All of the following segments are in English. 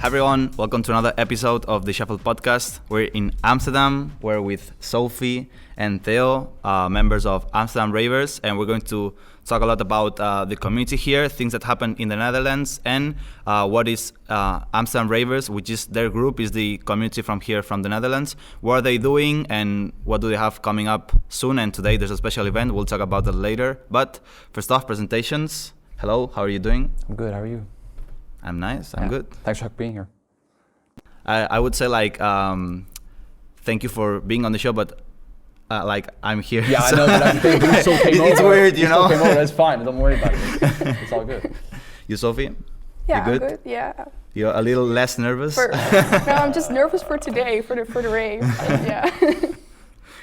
Hi everyone, welcome to another episode of the Shuffle Podcast. We're in Amsterdam. We're with Sophie and Theo, members of Amsterdam Ravers, and we're going to talk a lot about the community here, things that happen in the Netherlands, and what is Amsterdam Ravers, which is their group, is the community from here, from the Netherlands. What are they doing and what do they have coming up soon? And today there's a special event. We'll talk about that later. But first off, presentations. Hello, how are you doing? I'm good, how are you? I'm nice, I'm good. Thanks for being here. I would say thank you for being on the show, but I'm here. Yeah, so I know, but I think you still came over. It's weird, you know? That's fine, don't worry about it. It's all good. You, Sophie? Yeah, you good? I'm good, yeah. You're a little less nervous? No, I'm just nervous for today, for the rave, yeah.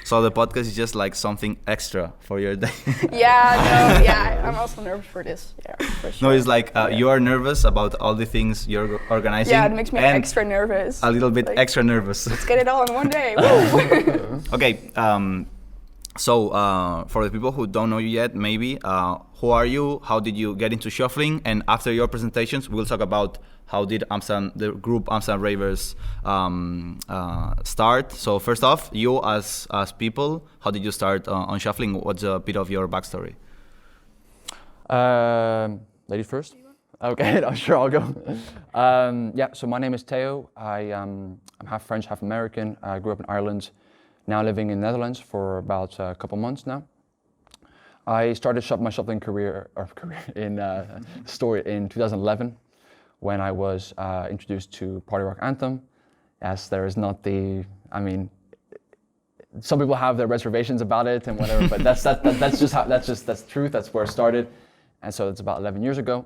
So the podcast is just like something extra for your day? I'm also nervous for this, yeah, for sure. No, it's like you are nervous about all the things you're organizing. Yeah, it makes me extra nervous. A little bit extra nervous. Let's get it all in one day, woo! Okay, so for the people who don't know you yet, maybe, who are you? How did you get into shuffling? And after your presentations, we'll talk about how did the group Amsterdam Ravers start. So first off, you as people, how did you start on shuffling? What's a bit of your backstory? Ladies first? Okay, no, sure, I'll go. So my name is Theo. I'm half French, half American. I grew up in Ireland, now living in the Netherlands for about a couple months now. I started my shuffling career in 2011 when I was introduced to Party Rock Anthem. Yes, there is not some people have their reservations about it and whatever, but that's truth. That's where it started, and so it's about 11 years ago.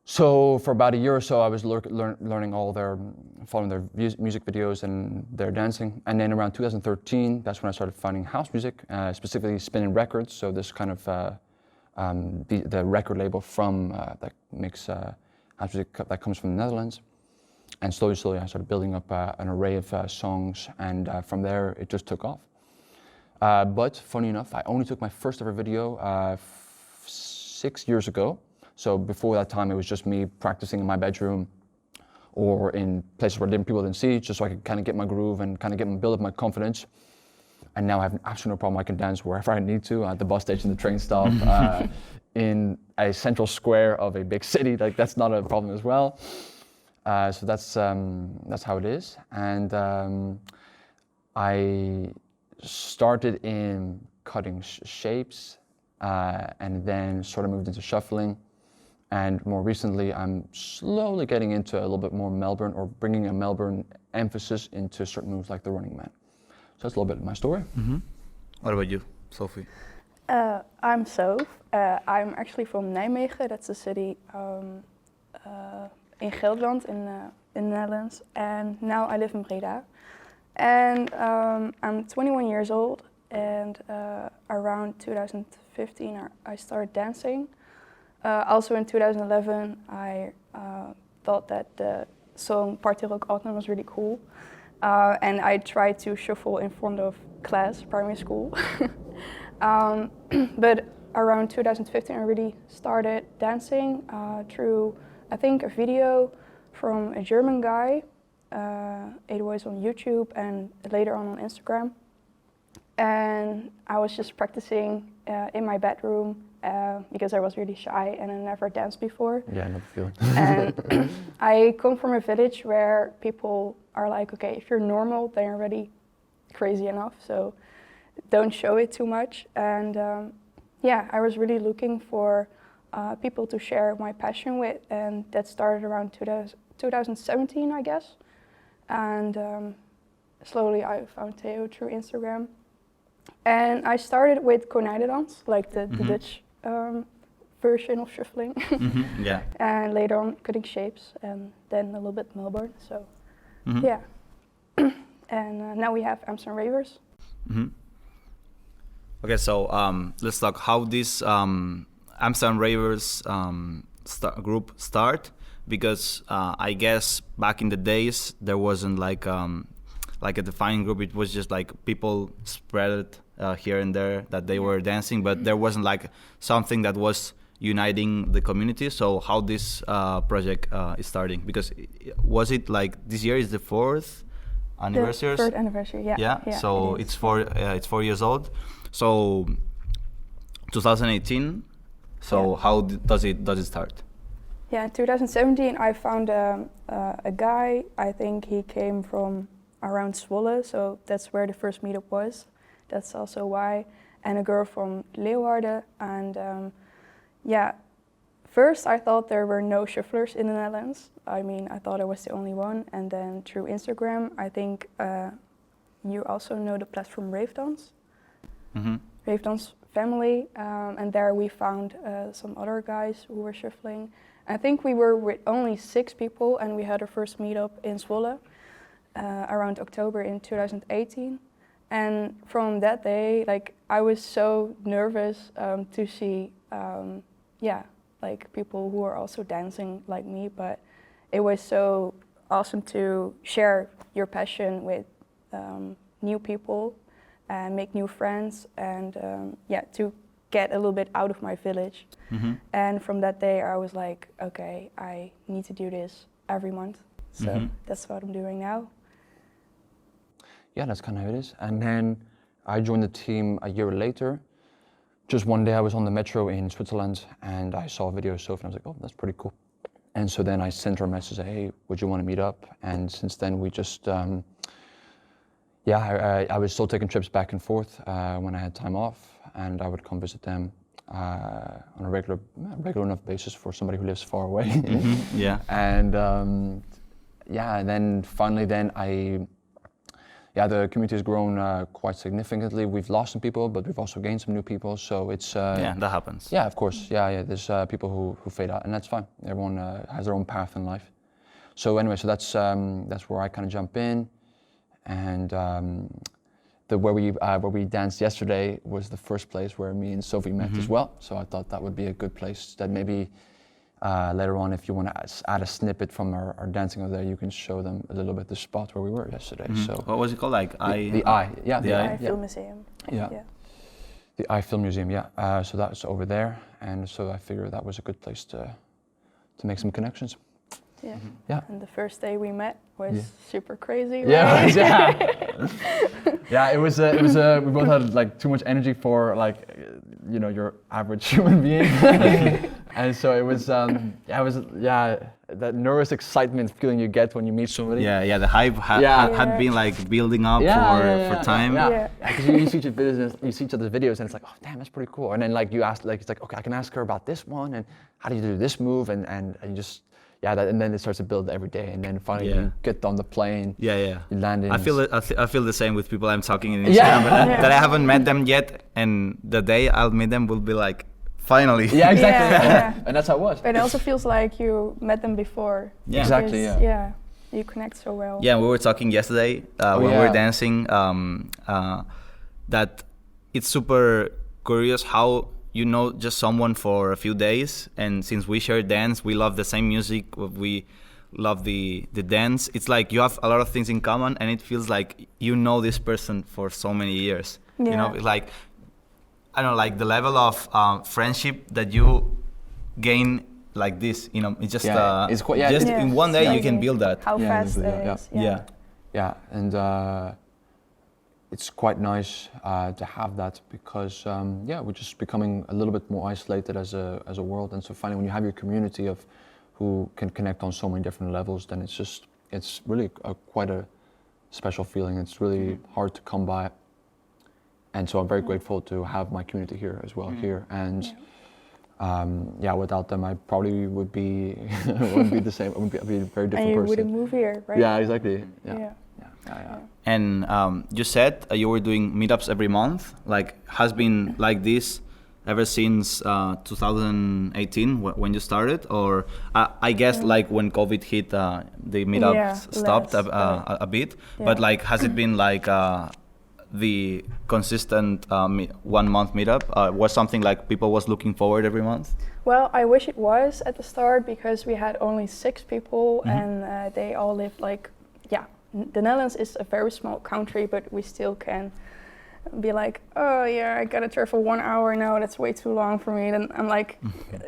So for about a year or so, I was following their music videos and their dancing. And then around 2013, that's when I started finding house music, specifically spinning records. So this kind of the record label from that makes house music that comes from the Netherlands. And slowly, I started building up an array of songs, and from there, it just took off. But funny enough, I only took my first ever video 6 years ago. So before that time, it was just me practicing in my bedroom or in places where people didn't see, just so I could kind of get my groove and kind of build up my confidence. And now I have absolutely no problem. I can dance wherever I need to, at the bus station, the train stop, in a central square of a big city. Like, that's not a problem as well. So that's how it is. And I started in cutting shapes and then sort of moved into shuffling. And more recently, I'm slowly getting into a little bit more Melbourne, or bringing a Melbourne emphasis into certain moves like the running man. So that's a little bit of my story. Mm-hmm. What about you, Sophie? I'm Soph. I'm actually from Nijmegen. That's a city in Gelderland in the Netherlands. And now I live in Breda. And I'm 21 years old. And around 2015, I started dancing. Also in 2011, I thought that the song Party Rock Anthem was really cool. And I tried to shuffle in front of class, primary school. But around 2015, I really started dancing through, I think, a video from a German guy. It was on YouTube and later on Instagram. And I was just practicing in my bedroom because I was really shy and I never danced before. Yeah, I know the feeling. And I come from a village where people are like, okay, if you're normal, then you're already crazy enough, so don't show it too much. And I was really looking for people to share my passion with, and that started around 2017, I guess. And slowly I found Theo through Instagram. And I started with Konijnendans, like the Dutch version of shuffling. Mm-hmm. Yeah. And later on cutting shapes, and then a little bit Melbourne. So, yeah. And now we have Amsterdam Ravers. Mm-hmm. Okay, so let's talk how this Amsterdam Ravers group start, because I guess back in the days there wasn't like a defined group. It was just like people spread it here and there that they were dancing, but there wasn't like something that was uniting the community. So how this project is starting? Because was it like this year is the fourth anniversary? The third anniversary, yeah. Yeah. So it's 4 years old. So 2018. So how does it start? Yeah, in 2017 I found a guy. I think he came from around Zwolle, so that's where the first meetup was. That's also why. And a girl from Leeuwarden. And first I thought there were no shufflers in the Netherlands. I mean, I thought I was the only one. And then through Instagram, I think you also know the platform Rave. Rave family. And there we found some other guys who were shuffling. I think we were with only 6 people, and we had our first meetup in Zwolle around October in 2018. And from that day, like, I was so nervous to see, like, people who are also dancing like me. But it was so awesome to share your passion with new people and make new friends, and to get a little bit out of my village. And from that day I was like, okay, I need to do this every month. So that's what I'm doing now. Yeah, that's kind of how it is. And then I joined the team a year later. Just one day I was on the metro in Switzerland and I saw a video of Sophie and I was like, oh, that's pretty cool. And so then I sent her a message, hey, would you want to meet up? And since then we just, I was still taking trips back and forth when I had time off, and I would come visit them on a regular enough basis for somebody who lives far away. Yeah. And and then finally the community has grown quite significantly. We've lost some people, but we've also gained some new people. So it's that happens. Yeah, of course. Yeah. There's people who fade out, and that's fine. Everyone has their own path in life. So anyway, so that's where I kind of jump in, and where we danced yesterday was the first place where me and Sophie met as well. So I thought that would be a good place that maybe later on, if you want to add a snippet from our dancing over there, you can show them a little bit the spot where we were yesterday. So what was it called? Like the Eye, yeah, the Eye Film Museum. Yeah. The Eye Film Museum, yeah. So that's over there, and so I figured that was a good place to make some connections. Yeah. Yeah. And the first day we met was super crazy. Yeah. Right? Yeah. It was. We both had like too much energy for your average human being, and so it was. That nervous excitement feeling you get when you meet somebody. Yeah. The hype had been like building up for time. Yeah. Because you see each other's videos, and it's like, oh damn, that's pretty cool. And then like you ask, like it's like, okay, I can ask her about this one, and how do you do this move, and you just. Yeah, and then it starts to build every day, and then finally you get on the plane. Yeah. You land in. I feel the same with people I'm talking in Instagram that I haven't met them yet, and the day I'll meet them will be like, finally. Yeah, exactly. Yeah. And that's how it was. But it also feels like you met them before. Yeah. Exactly. Yeah, you connect so well. Yeah, we were talking yesterday when we were dancing that it's super curious how. You know just someone for a few days, and since we share dance, we love the same music, we love the dance. It's like you have a lot of things in common, and it feels like you know this person for so many years. Yeah. You know, like I don't know, like the level of friendship that you gain like this. You know, it's just it's quite, in one day you can build that. How fast it is. Yeah, and. It's quite nice to have that because we're just becoming a little bit more isolated as a world, and so finally when you have your community of who can connect on so many different levels, then it's really quite a special feeling. It's really hard to come by, and so I'm very grateful to have my community here as well here, and without them I probably would be wouldn't be the same. I would be a very different and you person. wouldn't move here, right? Yeah, exactly. Yeah. And you said you were doing meetups every month. Like, has been like this ever since 2018 when you started, or I guess like when COVID hit, the meetups stopped a bit. Yeah. But like, has it been like the consistent 1 month meetup? Was something like people was looking forward every month? Well, I wish it was at the start because we had only 6 people and they all lived like the Netherlands is a very small country, but we still can be like, oh yeah, I gotta travel 1 hour, no, that's way too long for me. Then I'm like,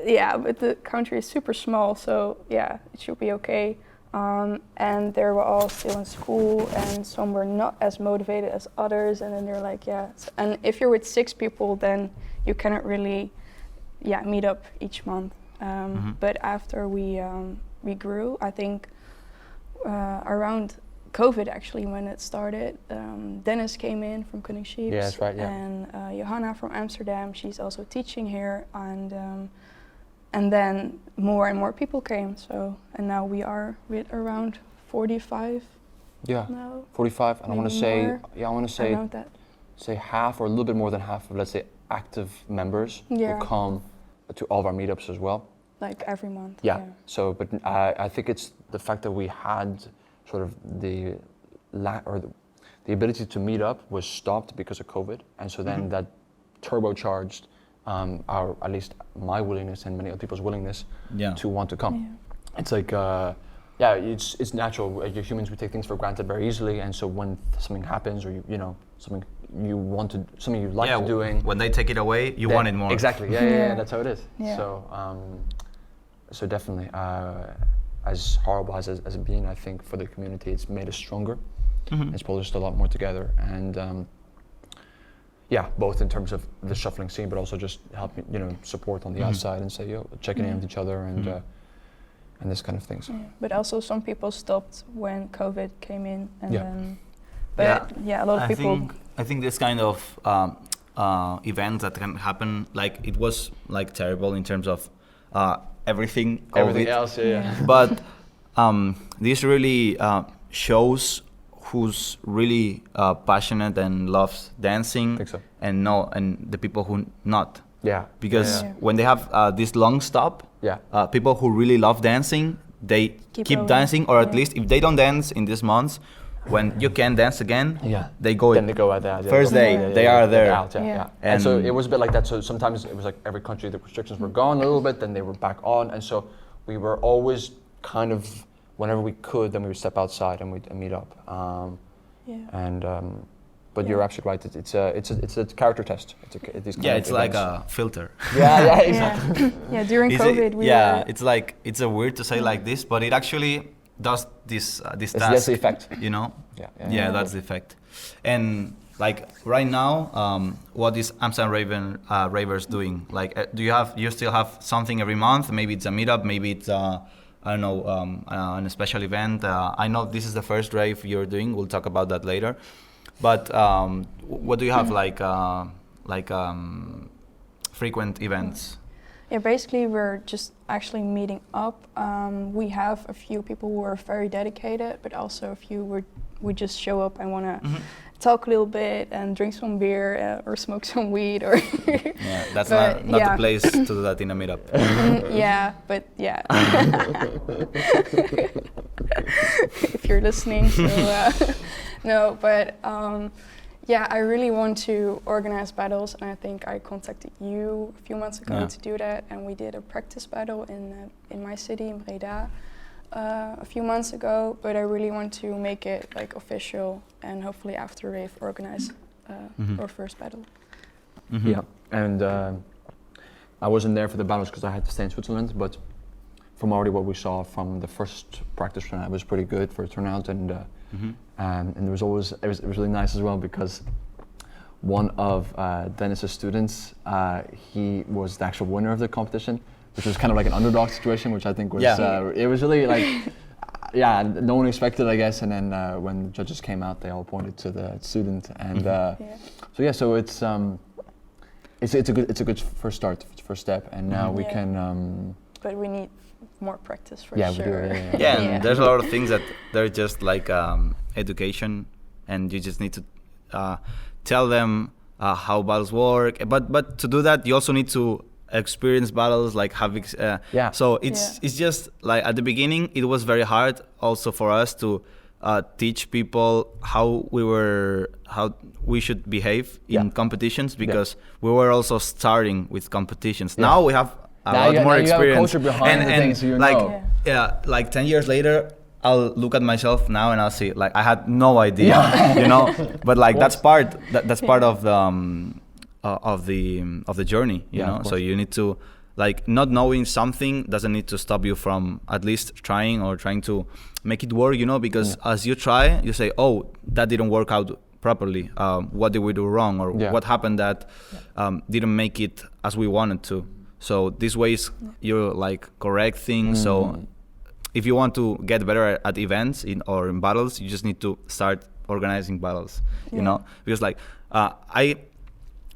yeah, but the country is super small, so yeah, it should be okay. And they were all still in school, and some were not as motivated as others, and then they're like, yeah. And if you're with 6 people, then you cannot really, meet up each month. But after we grew, I think around COVID actually when it started, Dennis came in from Konijnendans. Yeah, that's right. Yeah. And Johanna from Amsterdam, she's also teaching here, and then more and more people came. So and now we are with around 45. Yeah. Now. 45, and I want to say, Around that. say half or a little bit more than half of, let's say, active members who come to all of our meetups as well. Like every month. Yeah. So, but I think it's the fact that we had sort of the ability to meet up was stopped because of COVID, and so then that turbocharged our, at least my willingness and many other people's willingness to want to come. Yeah. It's like, it's natural. As humans, we take things for granted very easily, and so when something happens, or something you want to, something you like doing, when they take it away, you want it more. Exactly. Yeah. That's how it is. Yeah. So definitely, as horrible as it's been, I think for the community, it's made us stronger. It's pulled us a lot more together, and both in terms of the shuffling scene, but also just helping, support on the outside and say, checking in with each other and this kind of things. Yeah. But also some people stopped when COVID came in, and then, but a lot of people. I think this kind of events that can happen, like it was like terrible in terms of everything else, but this really shows who's really passionate and loves dancing. I think so. and the people who not. Yeah. Because when they have this long stop, people who really love dancing, they keep dancing, or at least if they don't dance in these months, when you can dance again, they go. Then they go out there. First day, they are there. And so it was a bit like that. So sometimes it was like every country, the restrictions were gone a little bit, then they were back on, and so we were always kind of, whenever we could, then we would step outside and we'd meet up. But you're absolutely right. It's a character test. It's like a filter. Yeah, exactly. During COVID, it's a weird to say like this, but it actually does this task. That's the effect. Yeah, that's the effect. And like right now, what is Amsterdam Ravers doing? Like, do you still have something every month? Maybe it's a meetup. Maybe it's a special event. I know this is the first rave you're doing. We'll talk about that later. But what do you have frequent events? Yeah, basically we're just actually meeting up. We have a few people who are very dedicated, but also a few where we just show up and want to talk a little bit and drink some beer or smoke some weed. Or that's not the place to do that in a meetup. If you're listening, so no, but I really want to organize battles, and I think I contacted you a few months ago to do that, and we did a practice battle in my city, in Breda, a few months ago, but I really want to make it like official, and hopefully after Rave organize our first battle. Yeah, and I wasn't there for the battles because I had to stay in Switzerland, but from already what we saw from the first practice turnout, it was pretty good for a turnout, and it was really nice as well because one of Dennis's students, he was the actual winner of the competition, which was kind of like an underdog situation, which I think was it was really like no one expected, I guess. And then when the judges came out, they all pointed to the student, and so it's a good first step, and now we can. But we need more practice for sure. We do, and there's a lot of things that they're just like education, and you just need to tell them how battles work. But to do that, you also need to experience battles, like have so it's just like at the beginning it was very hard also for us to teach people how we should behave in competitions, because we were also starting with competitions. Now we have a lot more experience, you have a culture behind the things, so like 10 years later, I'll look at myself now and I'll see like I had no idea, you know. But like that's part of the journey, you know. So you need to like not knowing something doesn't need to stop you from at least trying or trying to make it work, you know. Because as you try, you say, oh, that didn't work out properly. What did we do wrong, or what happened that didn't make it as we wanted to? So these ways you like correct things. So if you want to get better at events or in battles, you just need to start organizing battles, you know, because like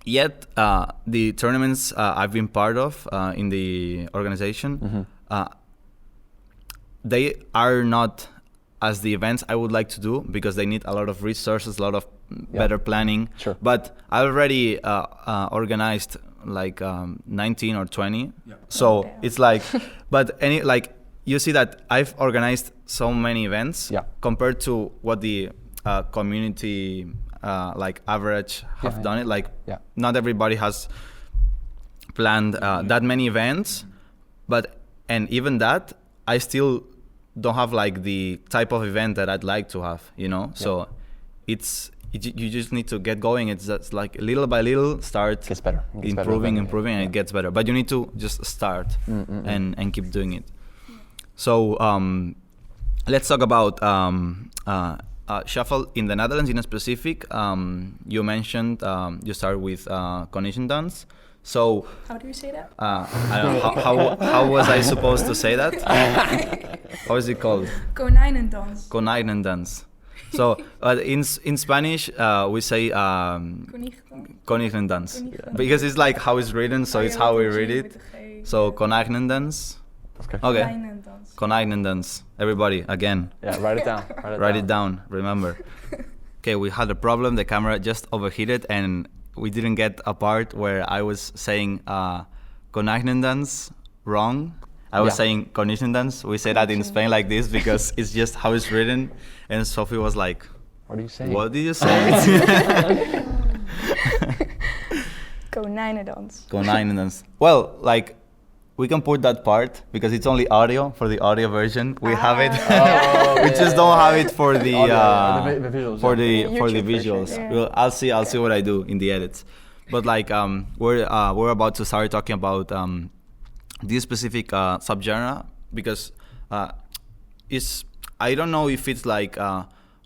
the tournaments I've been part of in the organization, they are not as the events I would like to do because they need a lot of resources, a lot of better planning. Sure. But I already organized like 19 or 20. Yeah. So it's like, but you see that I've organized so many events compared to what the community like average have done it. Like not everybody has planned that many events, and even that I still don't have like the type of event that I'd like to have, you know. So you just need to get going. It's just like little by little start gets better. Improving, and it gets better. But you need to just start and keep doing it. So let's talk about shuffle in the Netherlands in a specific. You mentioned you start with Konijnendans. So how do you say that? I don't know, how was I supposed to say that? How is it called? Konijnendans. Konijnendans. So in Spanish we say Konijnendans because it's like how it's written, so it's how we read it. So Konijnendans. Okay. Konijnendans. Everybody, again. Yeah, write it down. Write it down. Remember. Okay, we had a problem. The camera just overheated, and we didn't get a part where I was saying Konijnendans wrong. I was saying Konijnendans. We say that in Spain like this because it's just how it's written. And Sophie was like, "What are you saying? What did you say?" Konijnendans. Konijnendans. Well, like. We can put that part because it's only audio for the audio version. We have it. We just don't have it for the visuals. For the visuals. Yeah. Well, I'll see what I do in the edits. But like we're about to start talking about this specific subgenre because it's I don't know if it's like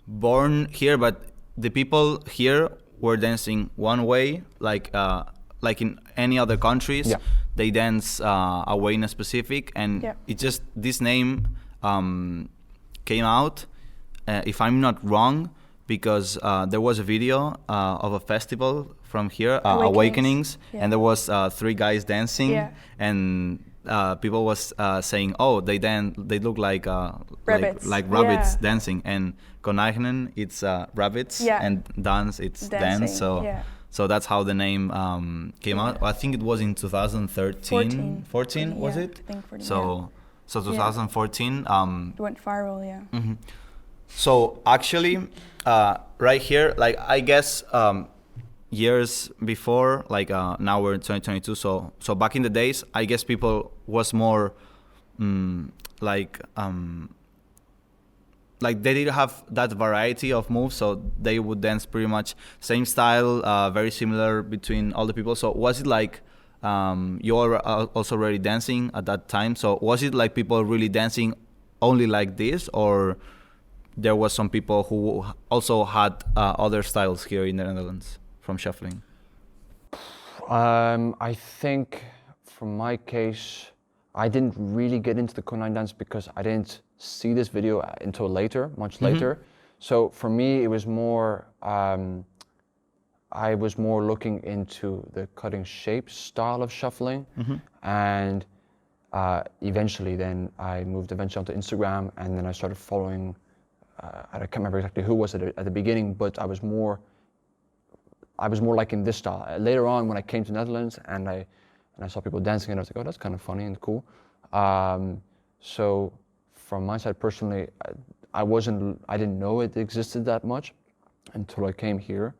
born here, but the people here were dancing one way, like in any other countries. Yeah. They dance a way in a specific, and it just this name came out, if I'm not wrong, because there was a video of a festival from here, Awakenings, and there was 3 guys dancing, and people was saying, oh, they look like rabbits, like rabbits dancing, and Konijnen it's rabbits, and dance it's dancing, dance, so that's how the name came out. I think it was in 2013. 14 was it? I think 14, so 2014. It went viral, Mm-hmm. So actually, right here, like I guess years before, like now we're in 2022. So back in the days, I guess people was more like they didn't have that variety of moves, so they would dance pretty much same style, very similar between all the people. So was it like you were also already dancing at that time? So was it like people really dancing only like this, or there was some people who also had other styles here in the Netherlands from shuffling? I think from my case, I didn't really get into the Konijnendans because I didn't see this video until later, much later. So for me, it was more, I was more looking into the cutting shape style of shuffling. And eventually then I moved onto Instagram, and then I started following, I can't remember exactly who was it at the beginning, but I was more liking this style. Later on, when I came to Netherlands and I saw people dancing, and I was like, oh, that's kind of funny and cool. So from my side personally, I didn't know it existed that much until I came here,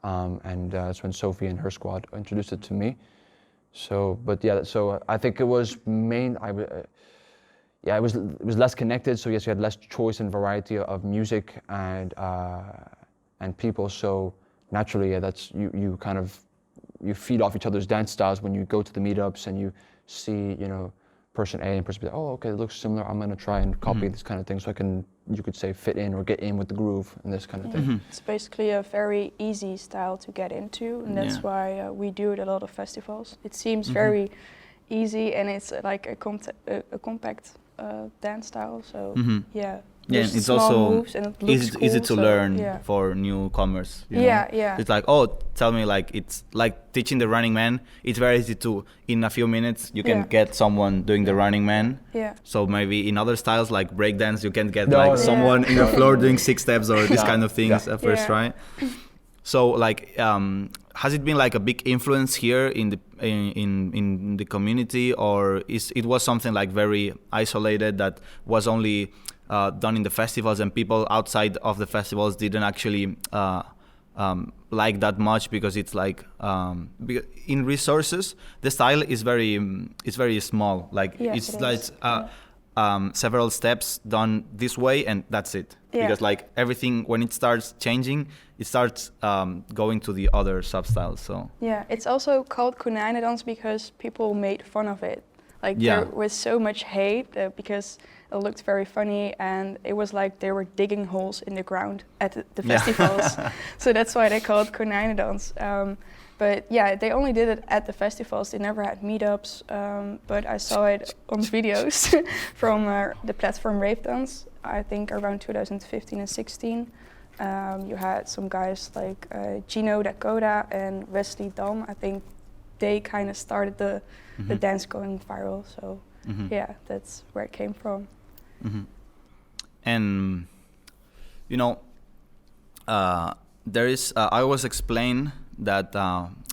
and that's when Sophie and her squad introduced it to me. So, but yeah, so I think it was it was less connected. So yes, you had less choice and variety of music and people. So naturally, that's you kind of you feed off each other's dance styles when you go to the meetups and you see, you know, person A and person B. Oh, okay, it looks similar. I'm gonna try and copy this kind of thing, so I can, you could say, fit in or get in with the groove and this kind of thing. It's basically a very easy style to get into, and that's why we do it at a lot of festivals. It seems very easy, and it's like a compact dance style. So yeah. Yeah, and it's also easy to learn for newcomers. You know? It's like, oh, tell me, like, it's like teaching the Running Man. It's very easy to, in a few minutes, you can get someone doing the Running Man. So maybe in other styles like breakdance, you can get someone in the floor doing 6 steps or this kind of things at first, right? So like, has it been like a big influence here in the community, or it was something like very isolated that was only done in the festivals, and people outside of the festivals didn't actually like that much, because it's like in resources the style is very small, like it's like several steps done this way and that's it, because like everything, when it starts changing, it starts going to the other substyles. So it's also called Konijnendans because people made fun of it. Like there was so much hate because it looked very funny, and it was like they were digging holes in the ground at the festivals. So that's why they call it Konijnendans. But yeah, they only did it at the festivals. They never had meetups. But I saw it on videos from the platform Rave Dance, I think around 2015 and 16. You had some guys like Gino Dakota and Wesley Dam. I think they kind of started the dance going viral. So yeah, that's where it came from. And you know, there is I always explain that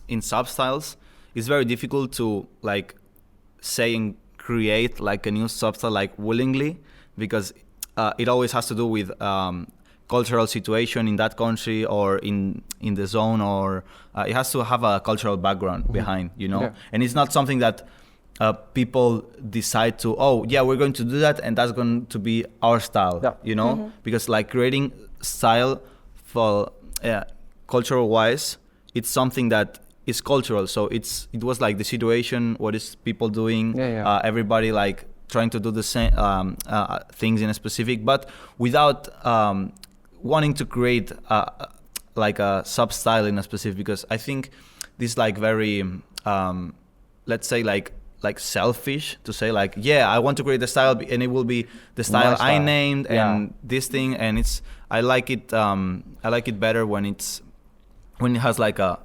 in substyles it's very difficult to like say and create like a new substyle like willingly, because it always has to do with cultural situation in that country or in the zone, or it has to have a cultural background behind, you know. And it's not something that people decide to, oh yeah, we're going to do that and that's going to be our style, you know. Because like creating style for cultural wise, it's something that is cultural. So it was like the situation, what is people doing, everybody like trying to do the same things in a specific, but without wanting to create like a sub-style in a specific, because I think this like very let's say like selfish to say like, yeah, I want to create a style and it will be the style I named and this thing, and it's I like it better when it has like a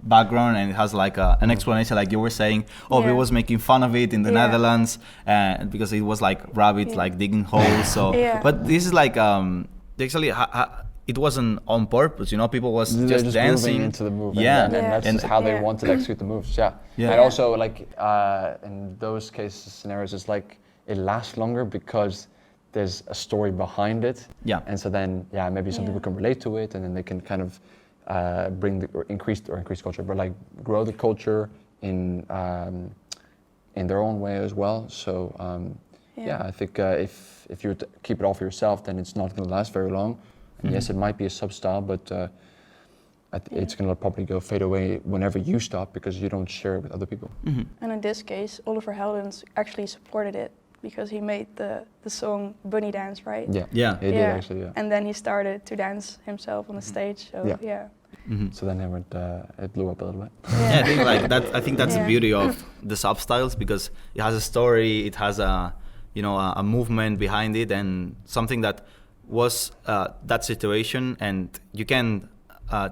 background and it has like an explanation, like you were saying. We was making fun of it in the Netherlands because it was like rabbits like digging holes. So but this is like actually it wasn't on purpose, you know. People was just dancing moving into the move, and that's just how they wanted to execute the moves. And also like in those cases, scenarios, it's like it lasts longer because there's a story behind it. And so then maybe some people can relate to it, and then they can kind of bring increase culture, but like grow the culture in their own way as well. So I think if you keep it all for yourself, then it's not going to last very long. And yes, it might be a sub-style, but it's going to probably fade away whenever you stop, because you don't share it with other people. And in this case, Oliver Heldens actually supported it, because he made the song Bunny Dance, right? He did actually. And then he started to dance himself on the stage. So So then it blew up a little bit. I think like that. I think that's the beauty of the substyles, because it has a story, it has a a movement behind it, and something that was that situation, and you can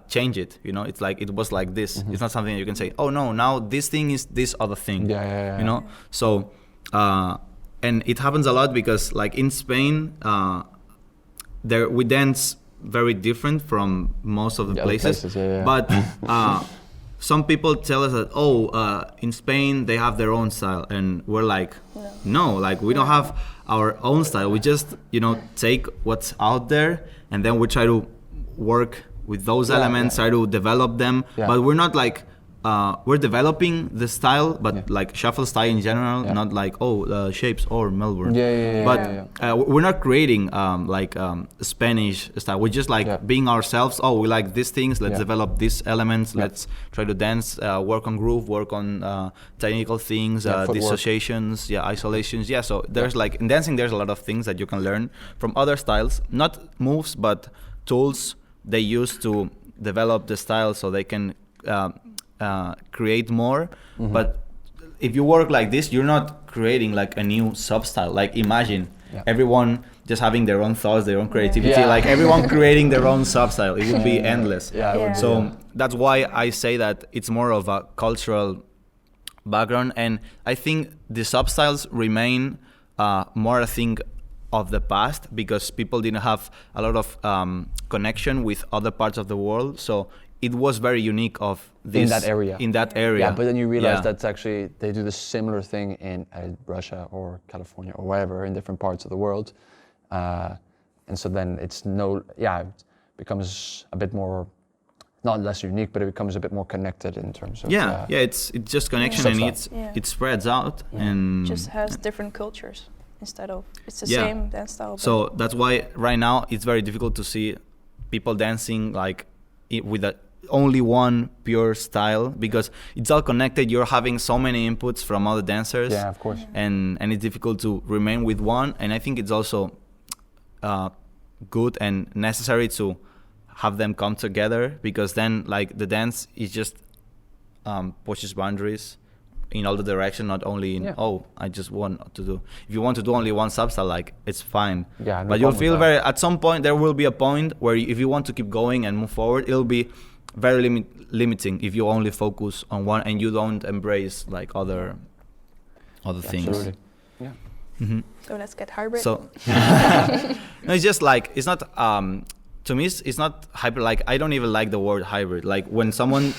change it. You know, it's like it was like this. It's not something that you can say, oh no, now this thing is this other thing. You know, so. And it happens a lot because, like in Spain, we dance very different from most of the places. But some people tell us that, in Spain they have their own style, and we're like, no, like we don't have our own style. We just, take what's out there, and then we try to work with those elements, try to develop them. But we're not like we're developing the style, but like shuffle style in general, Yeah. not like shapes or Melbourne. Yeah. But we're not creating Spanish style. We're just like being ourselves. Oh, we like these things. Let's develop these elements. Let's try to dance, work on groove, work on technical things, dissociations, isolations. Yeah. So there's like in dancing, there's a lot of things that you can learn from other styles. Not moves, but tools they use to develop the style, so they can create more. But if you work like this, you're not creating like a new substyle. Like imagine everyone just having their own thoughts, their own creativity, like everyone creating their own substyle. It would be endless. So that's why I say that it's more of a cultural background, and I think the substyles remain more a thing of the past, because people didn't have a lot of connection with other parts of the world. So it was very unique of this in that area. Yeah, but then you realize that's actually, they do the similar thing in Russia or California or wherever, in different parts of the world. And so then it becomes a bit more, not less unique, but it becomes a bit more connected in terms of it's just connection, and it spreads out and just has different cultures instead of it's the same dance style. So that's why right now it's very difficult to see people dancing like with only one pure style, because it's all connected. You're having so many inputs from other dancers, of course, and it's difficult to remain with one. And I think it's also good and necessary to have them come together, because then like the dance is just pushes boundaries in all the direction, not only in I just want to do. If you want to do only one substyle, like it's fine. No, but you'll feel at some point there will be a point where if you want to keep going and move forward, it'll be very limiting if you only focus on one and you don't embrace like other things. Absolutely. Yeah. So let's get hybrid. So no, it's just like it's not. To me, it's not hybrid. Like I don't even like the word hybrid. Like when someone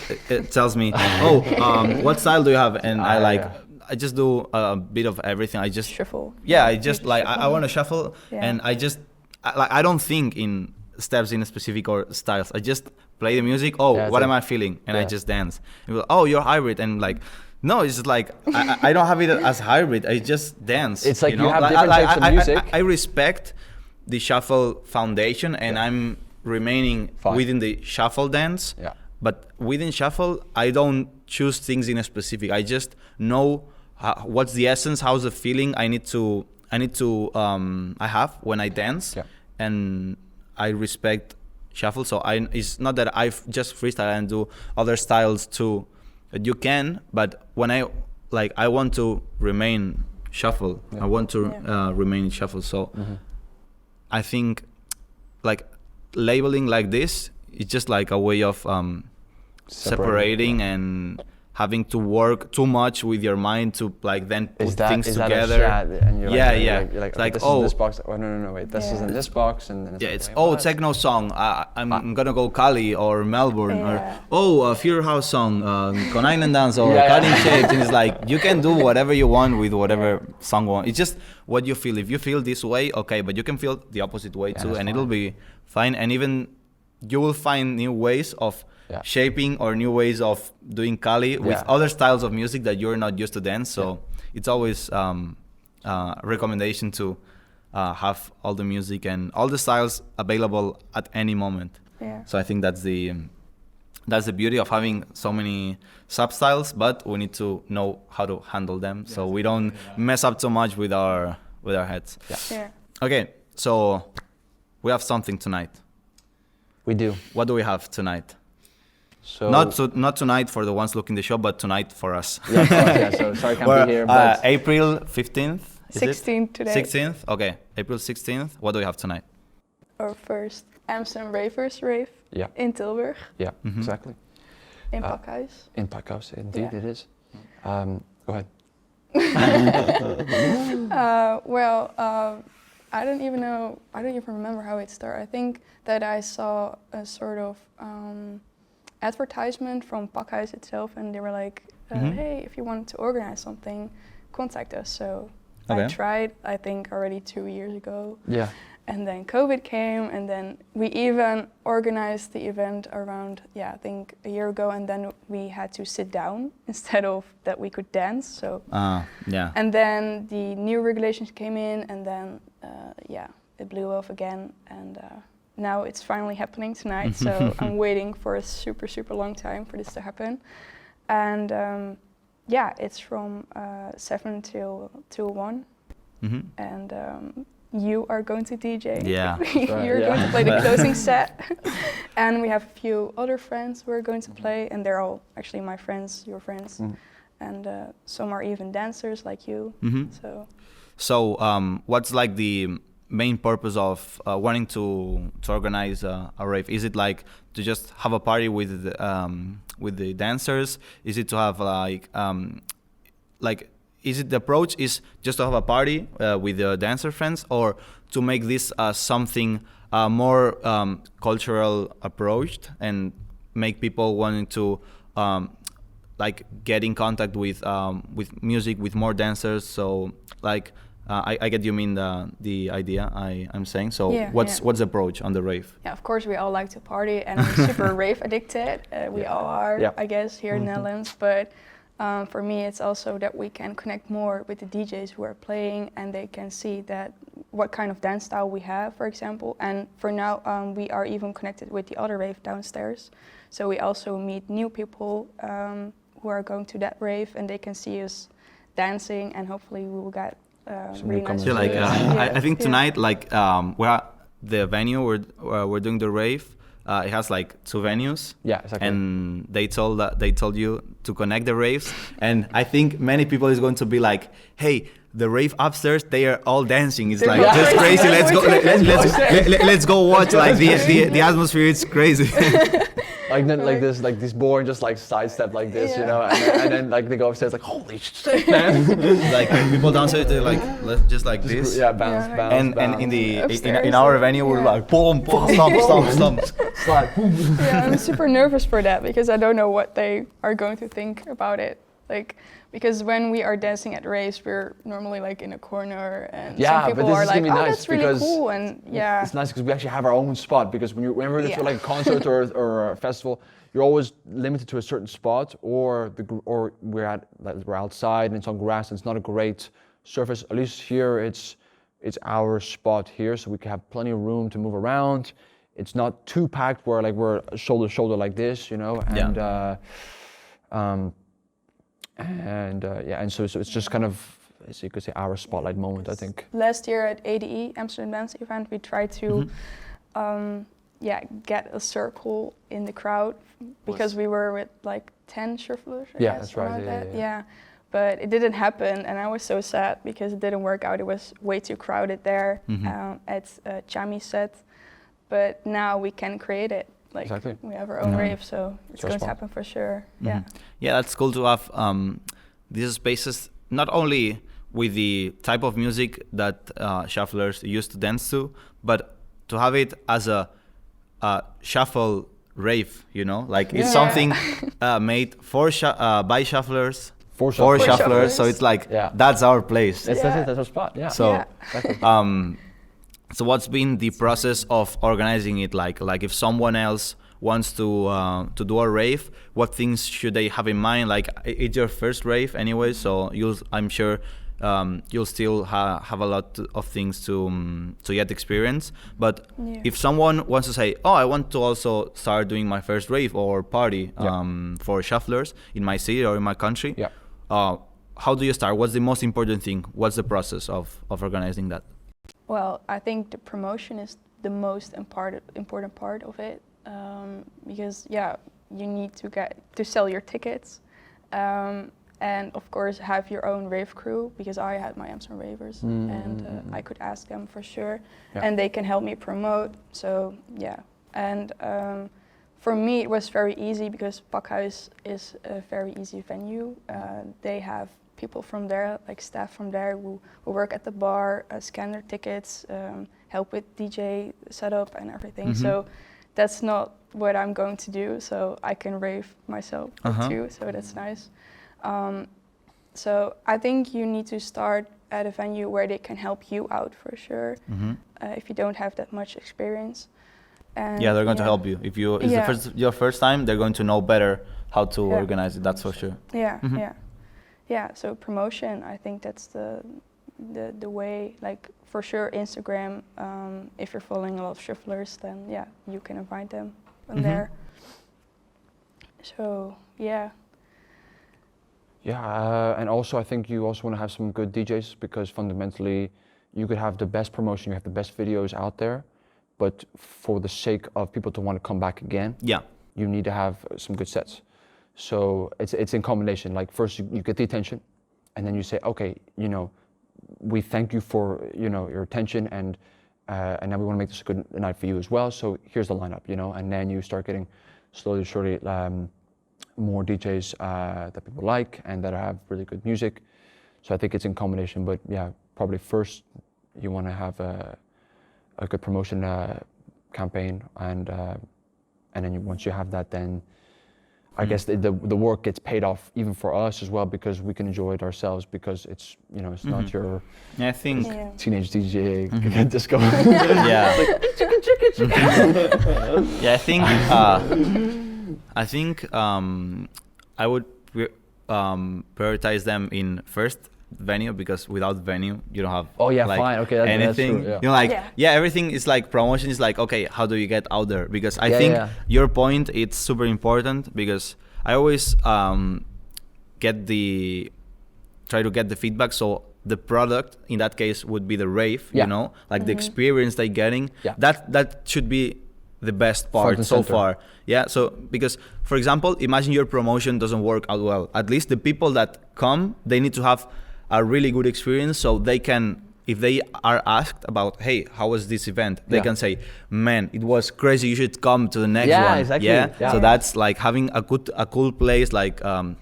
tells me, what style do you have? And I just do a bit of everything. I just shuffle. Yeah, I just like I want to shuffle, and I just I don't think in steps in specific or styles. I just play the music. What am I feeling? And I just dance. And people, you're hybrid, and like. No, it's just like I don't have it as hybrid. I just dance. It's like you have different types of music. I respect the shuffle foundation, and I'm remaining within the shuffle dance. Yeah. But within shuffle, I don't choose things in a specific. I just know what's the essence, how's the feeling I have when I dance, and I respect shuffle. So it's not that I just freestyle and do other styles too. You can, but when I want to remain shuffle. I want to remain shuffle. So I think like labeling like this is just like a way of separating and having to work too much with your mind to like then put things together. You're like this is in this box. Oh no, wait, this is in this box, and then it's techno song. I'm gonna go Cali or Melbourne or Fear House song, Konijnendans or Cutting Shapes. And it's like you can do whatever you want with whatever song you want. It's just what you feel. If you feel this way, okay, but you can feel the opposite way too, and it'll be fine. And even you will find new ways of shaping or new ways of doing Kali with other styles of music that you're not used to dance. So it's always recommendation to have all the music and all the styles available at any moment. So I think that's the beauty of having so many substyles, but we need to know how to handle them so we don't mess up too much with our heads. Okay, so we have something tonight. We do. What do we have tonight? So not tonight for the ones looking the show, but tonight for us. So sorry, can't be here. But April 15th. 16th today. 16th. Okay, April 16th. What do we have tonight? Our first Amsterdam Ravers rave. In Tilburg. Yeah, exactly. In Pakhuis. In Pakhuis, indeed it is. Go ahead. I don't even remember how it started. I think that I saw a sort of advertisement from Pakhuis itself, and they were like, hey, if you want to organize something, contact us. So I tried, I think already 2 years ago. And then COVID came, and then we even organized the event around, I think a year ago, and then we had to sit down instead of that we could dance. So and then the new regulations came in, and then it blew off again, and now it's finally happening tonight. So I'm waiting for a super, super long time for this to happen. And it's from 7 till 1. And you are going to DJ. Yeah. You're going to play the closing set. And we have a few other friends who are going to play, and they're all actually my friends, your friends. And some are even dancers like you. So what's like the main purpose of wanting to organize a rave? Is it like to just have a party with the dancers? Is it to have is it the approach is just to have a party with the dancer friends, or to make this something more cultural approached and make people wanting to get in contact with music, with more dancers? So I get you mean the idea I'm saying. So what's the approach on the rave? Yeah, of course we all like to party, and I'm super rave addicted. We all are, I guess, here in the Netherlands. But for me, it's also that we can connect more with the DJs who are playing, and they can see that what kind of dance style we have, for example. And for now, we are even connected with the other rave downstairs. So we also meet new people who are going to that rave, and they can see us dancing, and hopefully we will get really nice. So I think tonight, where the venue we're doing the rave, it has 2 venues. Yeah, exactly. And they told you to connect the raves, and I think many people is going to be like, hey, the rave upstairs, they are all dancing. It's just crazy. Let's go watch. The atmosphere is crazy. This board just sidestep like this, you know, and then they go upstairs holy shit, man. People downstairs, they're let's just this. Yeah, bounce. And bounce. in our venue, we're boom, stomp. Yeah, I'm super nervous for that because I don't know what they are going to think about it. Because when we are dancing at raves, we're normally in a corner, and some people are like, "Oh, that's really cool," and it's nice because we actually have our own spot. Because whenever it's a concert or a festival, you're always limited to a certain spot, or we're outside and it's on grass and it's not a great surface. At least here, it's our spot here, so we can have plenty of room to move around. It's not too packed where we're shoulder to shoulder like this, you know, and so it's just kind of, as you could say, our spotlight moment, I think. Last year at ADE, Amsterdam Dance event, we tried to get a circle in the crowd because we were with 10 shufflers. Yeah, that's right. Yeah. But it didn't happen, and I was so sad because it didn't work out. It was way too crowded there at Chami's set. But now we can create it. Exactly. We have our own rave, so it's going to happen for sure. Yeah. Yeah, that's cool to have these spaces, not only with the type of music that shufflers used to dance to, but to have it as a shuffle rave, you know? It's something made by shufflers, for shufflers. So it's that's our place. That's our spot, yeah. So, so what's been the process of organizing it like? If someone else wants to do a rave, what things should they have in mind? It's your first rave anyway, so I'm sure you'll still have a lot of things to get experience. But if someone wants to say, oh, I want to also start doing my first rave or party for shufflers in my city or in my country, how do you start? What's the most important thing? What's the process of organizing that? Well, I think the promotion is the most important part of it, because you need to sell your tickets, and of course have your own rave crew, because I had my Amsterdam Ravers, and I could ask them for sure, and they can help me promote. So and for me it was very easy because Pakhuis is a very easy venue. They have people from there, staff from there who work at the bar, scan their tickets, help with DJ setup and everything. So that's not what I'm going to do, so I can rave myself too, so that's nice. So I think you need to start at a venue where they can help you out for sure. If you don't have that much experience. And Yeah, they're going to help you. If you it's your first time, they're going to know better how to organize it. That's for sure. Yeah. So promotion, I think that's the way. Like for sure, Instagram. If you're following a lot of shufflers, then yeah, you can invite them on there. So yeah. Yeah, and also I think you also want to have some good DJs, because fundamentally you could have the best promotion, you have the best videos out there, but for the sake of people to want to come back again, you need to have some good sets. So it's in combination. Like first you get the attention, and then you say, okay, you know, we thank you for, you know, your attention, and now we want to make this a good night for you as well. So here's the lineup, you know, and then you start getting slowly, surely more DJs that people like and that have really good music. So I think it's in combination, but yeah, probably first you want to have a good promotion campaign, and then once you have that, then I guess the work gets paid off even for us as well, because we can enjoy it ourselves, because it's, you know, it's not your I think teenage DJ disco. Yeah. Yeah, I think I would prioritize them in first venue, because without venue you don't have fine, okay, anything. That's true, yeah. You know, like everything is like promotion is like, okay, how do you get out there? Because I think your point, it's super important, because I always try to get the feedback. So the product in that case would be the rave, you know, like the experience they're getting. That should be the best part so far. Yeah, so because for example, imagine your promotion doesn't work out well. At least the people that come, they need to have a really good experience, so they can, if they are asked about, hey, how was this event, they can say, man, it was crazy, you should come to the next one. Exactly. So that's like having a cool place, like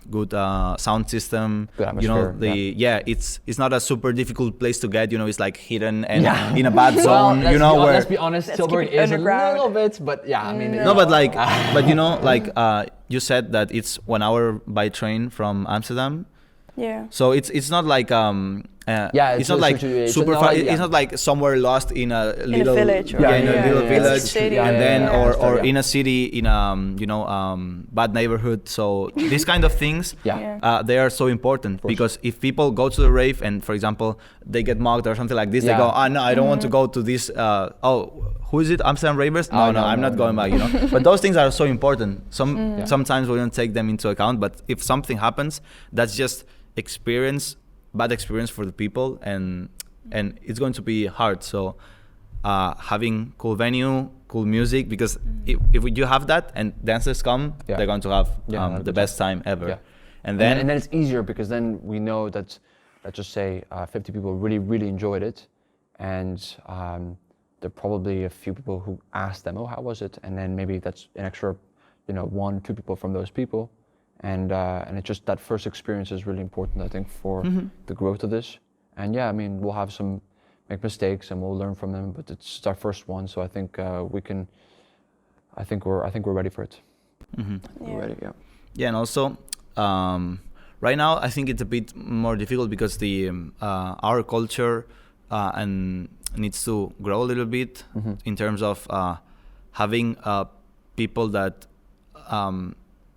good sound system, good atmosphere, you know, it's not a super difficult place to get, you know, it's like hidden and in a bad zone, you know, let's be honest, Tilburg is a little bit, but yeah, I mean, but like but you know, like you said that it's 1 hour by train from Amsterdam. Yeah. So it's not like it's not like super far. It's not like somewhere lost in a little village, in a little village, and then or yeah. in a city in you know bad neighborhood. So these kind of things they are so important, because if people go to the rave and, for example, they get mocked or something like this, they go, no, I don't want to go to this. Who is it? Amsterdam Ravers? No, I'm not going back. You know. But those things are so important. Sometimes we don't take them into account. But if something happens, that's just bad experience for the people, and it's going to be hard. So having cool venue, cool music, because if you have that and dancers come, they're going to have the best time ever. And then it's easier, because then we know that, let's just say 50 people really enjoyed it, and there are probably a few people who asked them, oh, how was it? And then maybe that's an extra, you know, 1 or 2 people from those people. And it's just that first experience is really important, I think, for the growth of this. And yeah, I mean, we'll have make mistakes and we'll learn from them, but it's our first one, so I think I think we're ready for it. We're ready, yeah. And also right now I think it's a bit more difficult, because the our culture and needs to grow a little bit in terms of having people that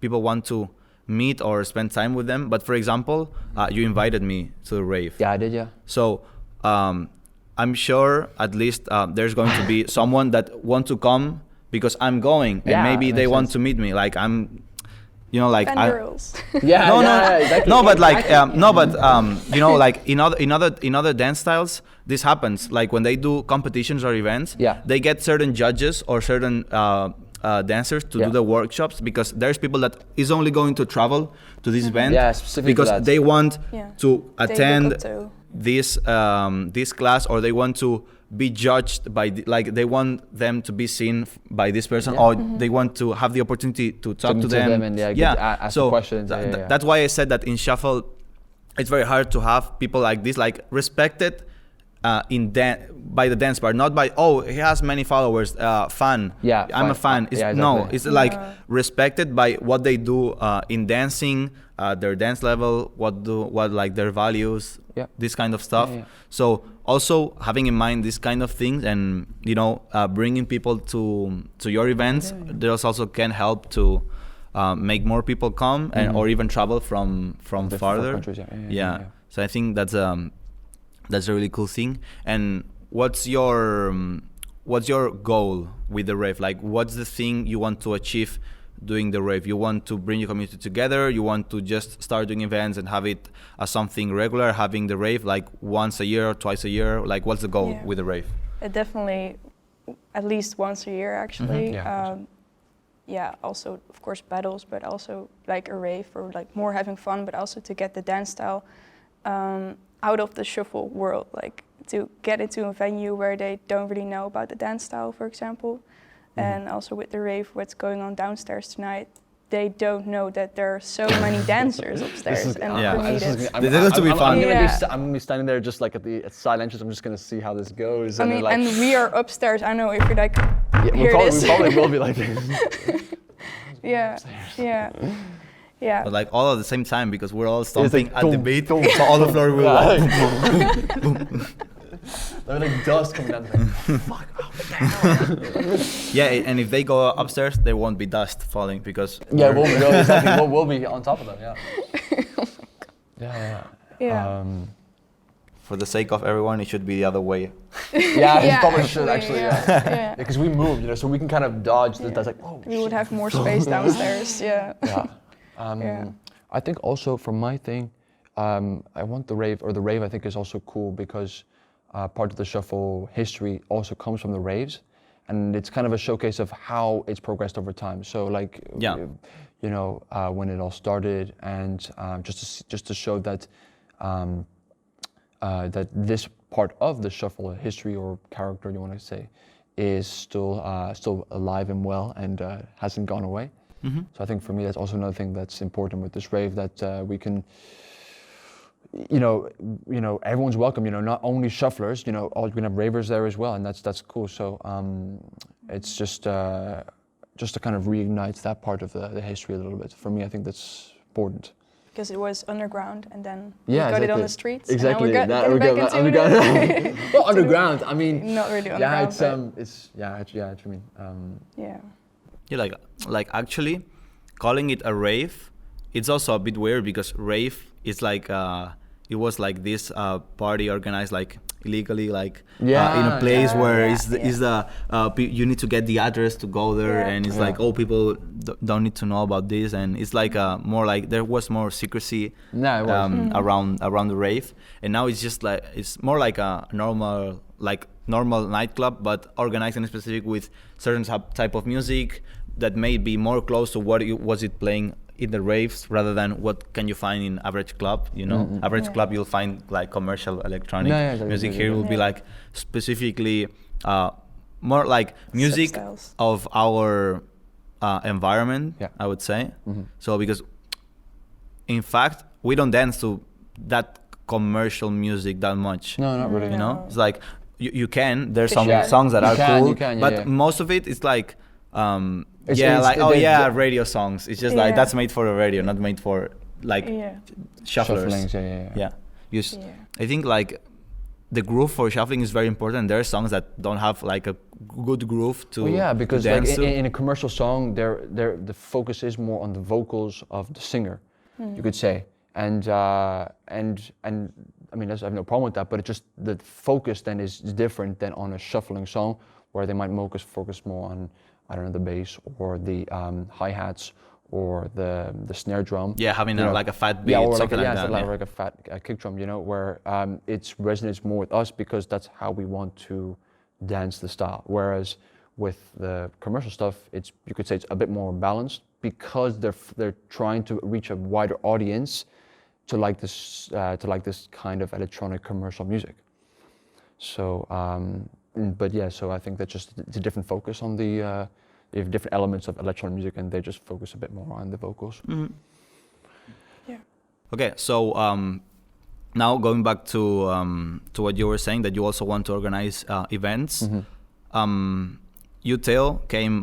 people want to meet or spend time with them. But for example, you invited me to the rave. Yeah, I did, yeah. So I'm sure at least there's going to be someone that want to come because I'm going, and maybe they want to meet me. Like I'm, you know, like girls. Exactly. No, but like you know, like in other dance styles, this happens. Like when they do competitions or events, they get certain judges or certain dancers to do the workshops, because there's people that is only going to travel to this event because they want to attend this class, or they want to be judged by they want them to be seen by this person, or they want to have the opportunity to talk to them and ask questions. That's why I said that in shuffle it's very hard to have people like this, like respected by the dance part, not by he has many followers, fan. Yeah, I'm a fan. It's, yeah, no, exactly. it's like respected by what they do in dancing, their dance level, what like their values, this kind of stuff. So also having in mind this kind of things, and bringing people to your events, those also can help to make more people come and or even travel from farther. Countries, So I think that's a really cool thing. And what's your goal with the rave? Like, what's the thing you want to achieve doing the rave? You want to bring your community together? You want to just start doing events and have it as something regular, having the rave like once a year or twice a year? Like, what's the goal with the rave? Definitely at least once a year, actually. Also, of course, battles, but also like a rave for like more having fun, but also to get the dance style out of the shuffle world, like to get into a venue where they don't really know about the dance style, for example. And also with the rave, what's going on downstairs tonight, they don't know that there are so many dancers upstairs. This is to be fun. I'm gonna be standing there just like at side entrance. I'm just gonna see how this goes. I mean, and we are upstairs. I know if you're like, we probably will be like this. But like all at the same time, because we're all stomping at the beat, so all the floor will like boom. There's like dust coming down. Like, fuck, what the hell? And if they go upstairs, there won't be dust falling because we'll be on top of them. For the sake of everyone, it should be the other way. It probably should actually. Because we moved, so we can kind of dodge the dust. Like, whoa. We would have more space downstairs. I think also for my thing, I want the rave I think is also cool because part of the shuffle history also comes from the raves, and it's kind of a showcase of how it's progressed over time. So like, when it all started, and just to show that that this part of the shuffle history or character, you want to say, is still alive and well and hasn't gone away. So I think for me that's also another thing that's important with this rave, that we can, everyone's welcome. Not only shufflers. You can have ravers there as well, and that's cool. So it's just to kind of reignite that part of the history a little bit. For me, I think that's important. Because it was underground, and then we got it on the streets. Exactly. And now we're getting back into underground. Well, underground. I mean, not really underground. It's what you mean. Like actually, calling it a rave, it's also a bit weird because rave is like it was like this party organized like illegally, like in a place where you need to get the address to go there, and it's like people don't need to know about this, and it's like more like there was more secrecy around the rave, and now it's just like it's more like a normal nightclub, but organized in specific with certain type of music that may be more close to what was it playing in the raves rather than what can you find in average club. Average club you'll find like commercial electronic music. Here will be like specifically more like music substyles of our environment, I would say. So because in fact we don't dance to that commercial music that much. No, not really. It's like you can, there's some songs that are cool, but most of it is like radio songs. It's just like that's made for the radio, not made for like shufflers. I think like the groove for shuffling is very important. There are songs that don't have like a good groove to because to dance like to. in a commercial song, the focus is more on the vocals of the singer, you could say, and I mean I have no problem with that, but it's just the focus then is different than on a shuffling song where they might focus more on, I don't know, the bass or the hi-hats or the snare drum. Having like a fat beat, or something like that. Like a fat kick drum, where it resonates more with us because that's how we want to dance the style. Whereas with the commercial stuff, you could say it's a bit more balanced because they're trying to reach a wider audience to like this kind of electronic commercial music. So. So I think that's just it's a different focus on you have different elements of electronic music, and they just focus a bit more on the vocals. Okay, so now going back to what you were saying, that you also want to organize events. You, Theo, came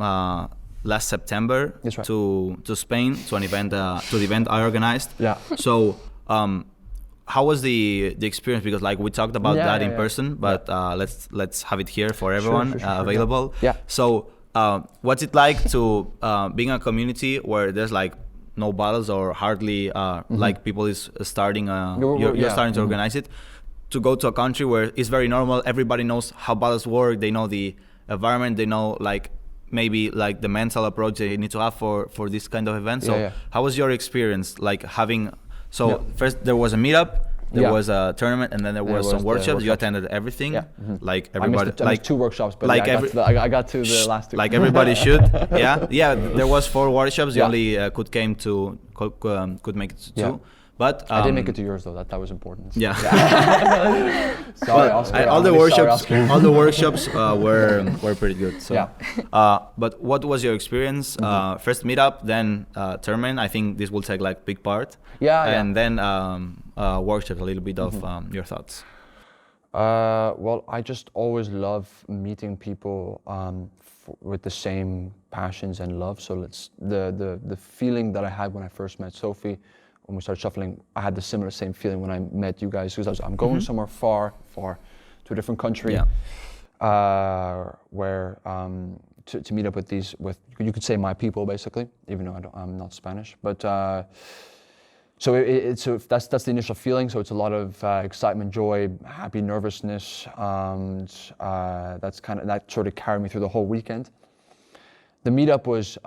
last September That's right. to Spain to an event to the event I organized. Yeah. So how was the experience? Because like we talked about that in person, but let's have it here for everyone available. Yeah. So what's it like to being a community where there's like no battles or hardly like people is starting you're starting to organize it, to go to a country where it's very normal, everybody knows how battles work, they know the environment, they know like maybe like the mental approach they need to have for this kind of event. So how was your experience like having first there was a meetup, there was a tournament, and then there was some workshops. You attended everything, like everybody. I missed 2 workshops, but like I got to the last 2. Like everybody should. Yeah. There was 4 workshops. You only could make it to 2. But I did make it to yours though. That was important. Yeah. Sorry, Oscar. All the workshops were pretty good. So. But what was your experience? First meetup, then tournament. I think this will take like big part. And then workshop. A little bit of your thoughts. Well, I just always love meeting people with the same passions and love. So the feeling that I had when I first met Sophie, when we started shuffling, I had the same feeling when I met you guys, because I'm going somewhere far to a different country, where to meet up with you could say my people basically, even though I'm not Spanish, but so that's the initial feeling. So it's a lot of excitement, joy, happy, nervousness. That sort of carried me through the whole weekend. The meetup was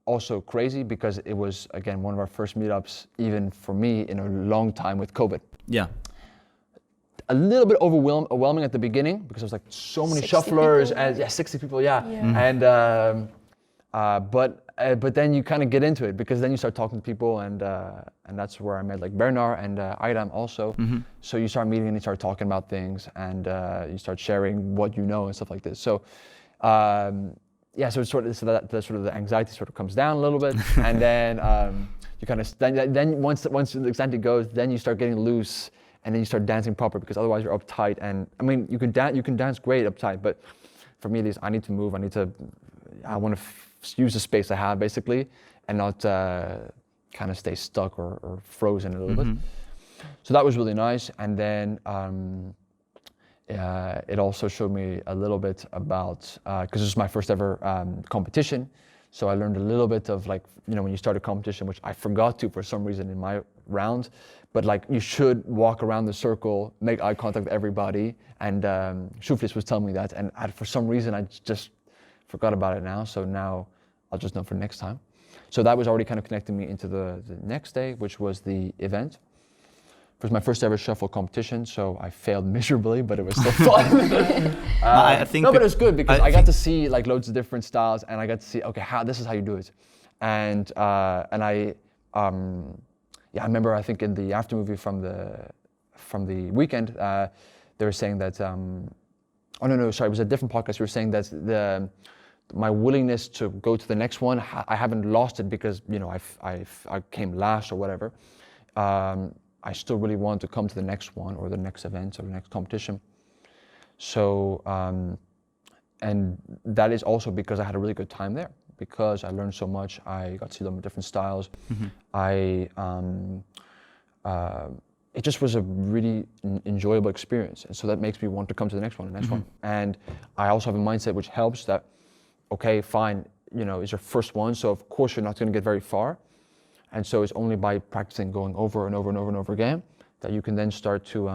also crazy because it was, again, one of our first meetups, even for me, in a long time with COVID. Yeah. A little bit overwhelming at the beginning because there was like so many shufflers and 60 people, and but then you kind of get into it because then you start talking to people, and that's where I met like Bernard and Aydam also. So you start meeting and you start talking about things, and you start sharing what you know and stuff like this. So. So it's the anxiety sort of comes down a little bit, and then you kind of then once the anxiety goes, then you start getting loose, and then you start dancing proper, because otherwise you're uptight. And I mean, you can dance great uptight, but for me at least, I need to move. I want to use the space I have basically, and not kind of stay stuck or frozen a little bit. So that was really nice, and then. It also showed me a little bit about, because this is my first ever competition, so I learned a little bit of like, when you start a competition, which I forgot to for some reason in my round, but like you should walk around the circle, make eye contact with everybody, and Sophie was telling me that, and for some reason I just forgot about it now, so now I'll just know for next time. So that was already kind of connecting me into the next day, which was the event. It was my first ever shuffle competition, so I failed miserably, but it was still fun. I think but it was good because I got to see like loads of different styles, and I got to see, okay, this is how you do it. And I remember, I think in the after movie from the weekend, they were saying that, it was a different podcast. We were saying that my willingness to go to the next one, I haven't lost it because I came last or whatever. I still really want to come to the next one or the next event or the next competition. So, and that is also because I had a really good time there, because I learned so much. I got to see them in different styles. It just was a really enjoyable experience. And so that makes me want to come to the next one, And I also have a mindset which helps that, okay, fine, it's your first one, so of course you're not going to get very far. And so it's only by practicing, going over and over and over and over again, that you can then start to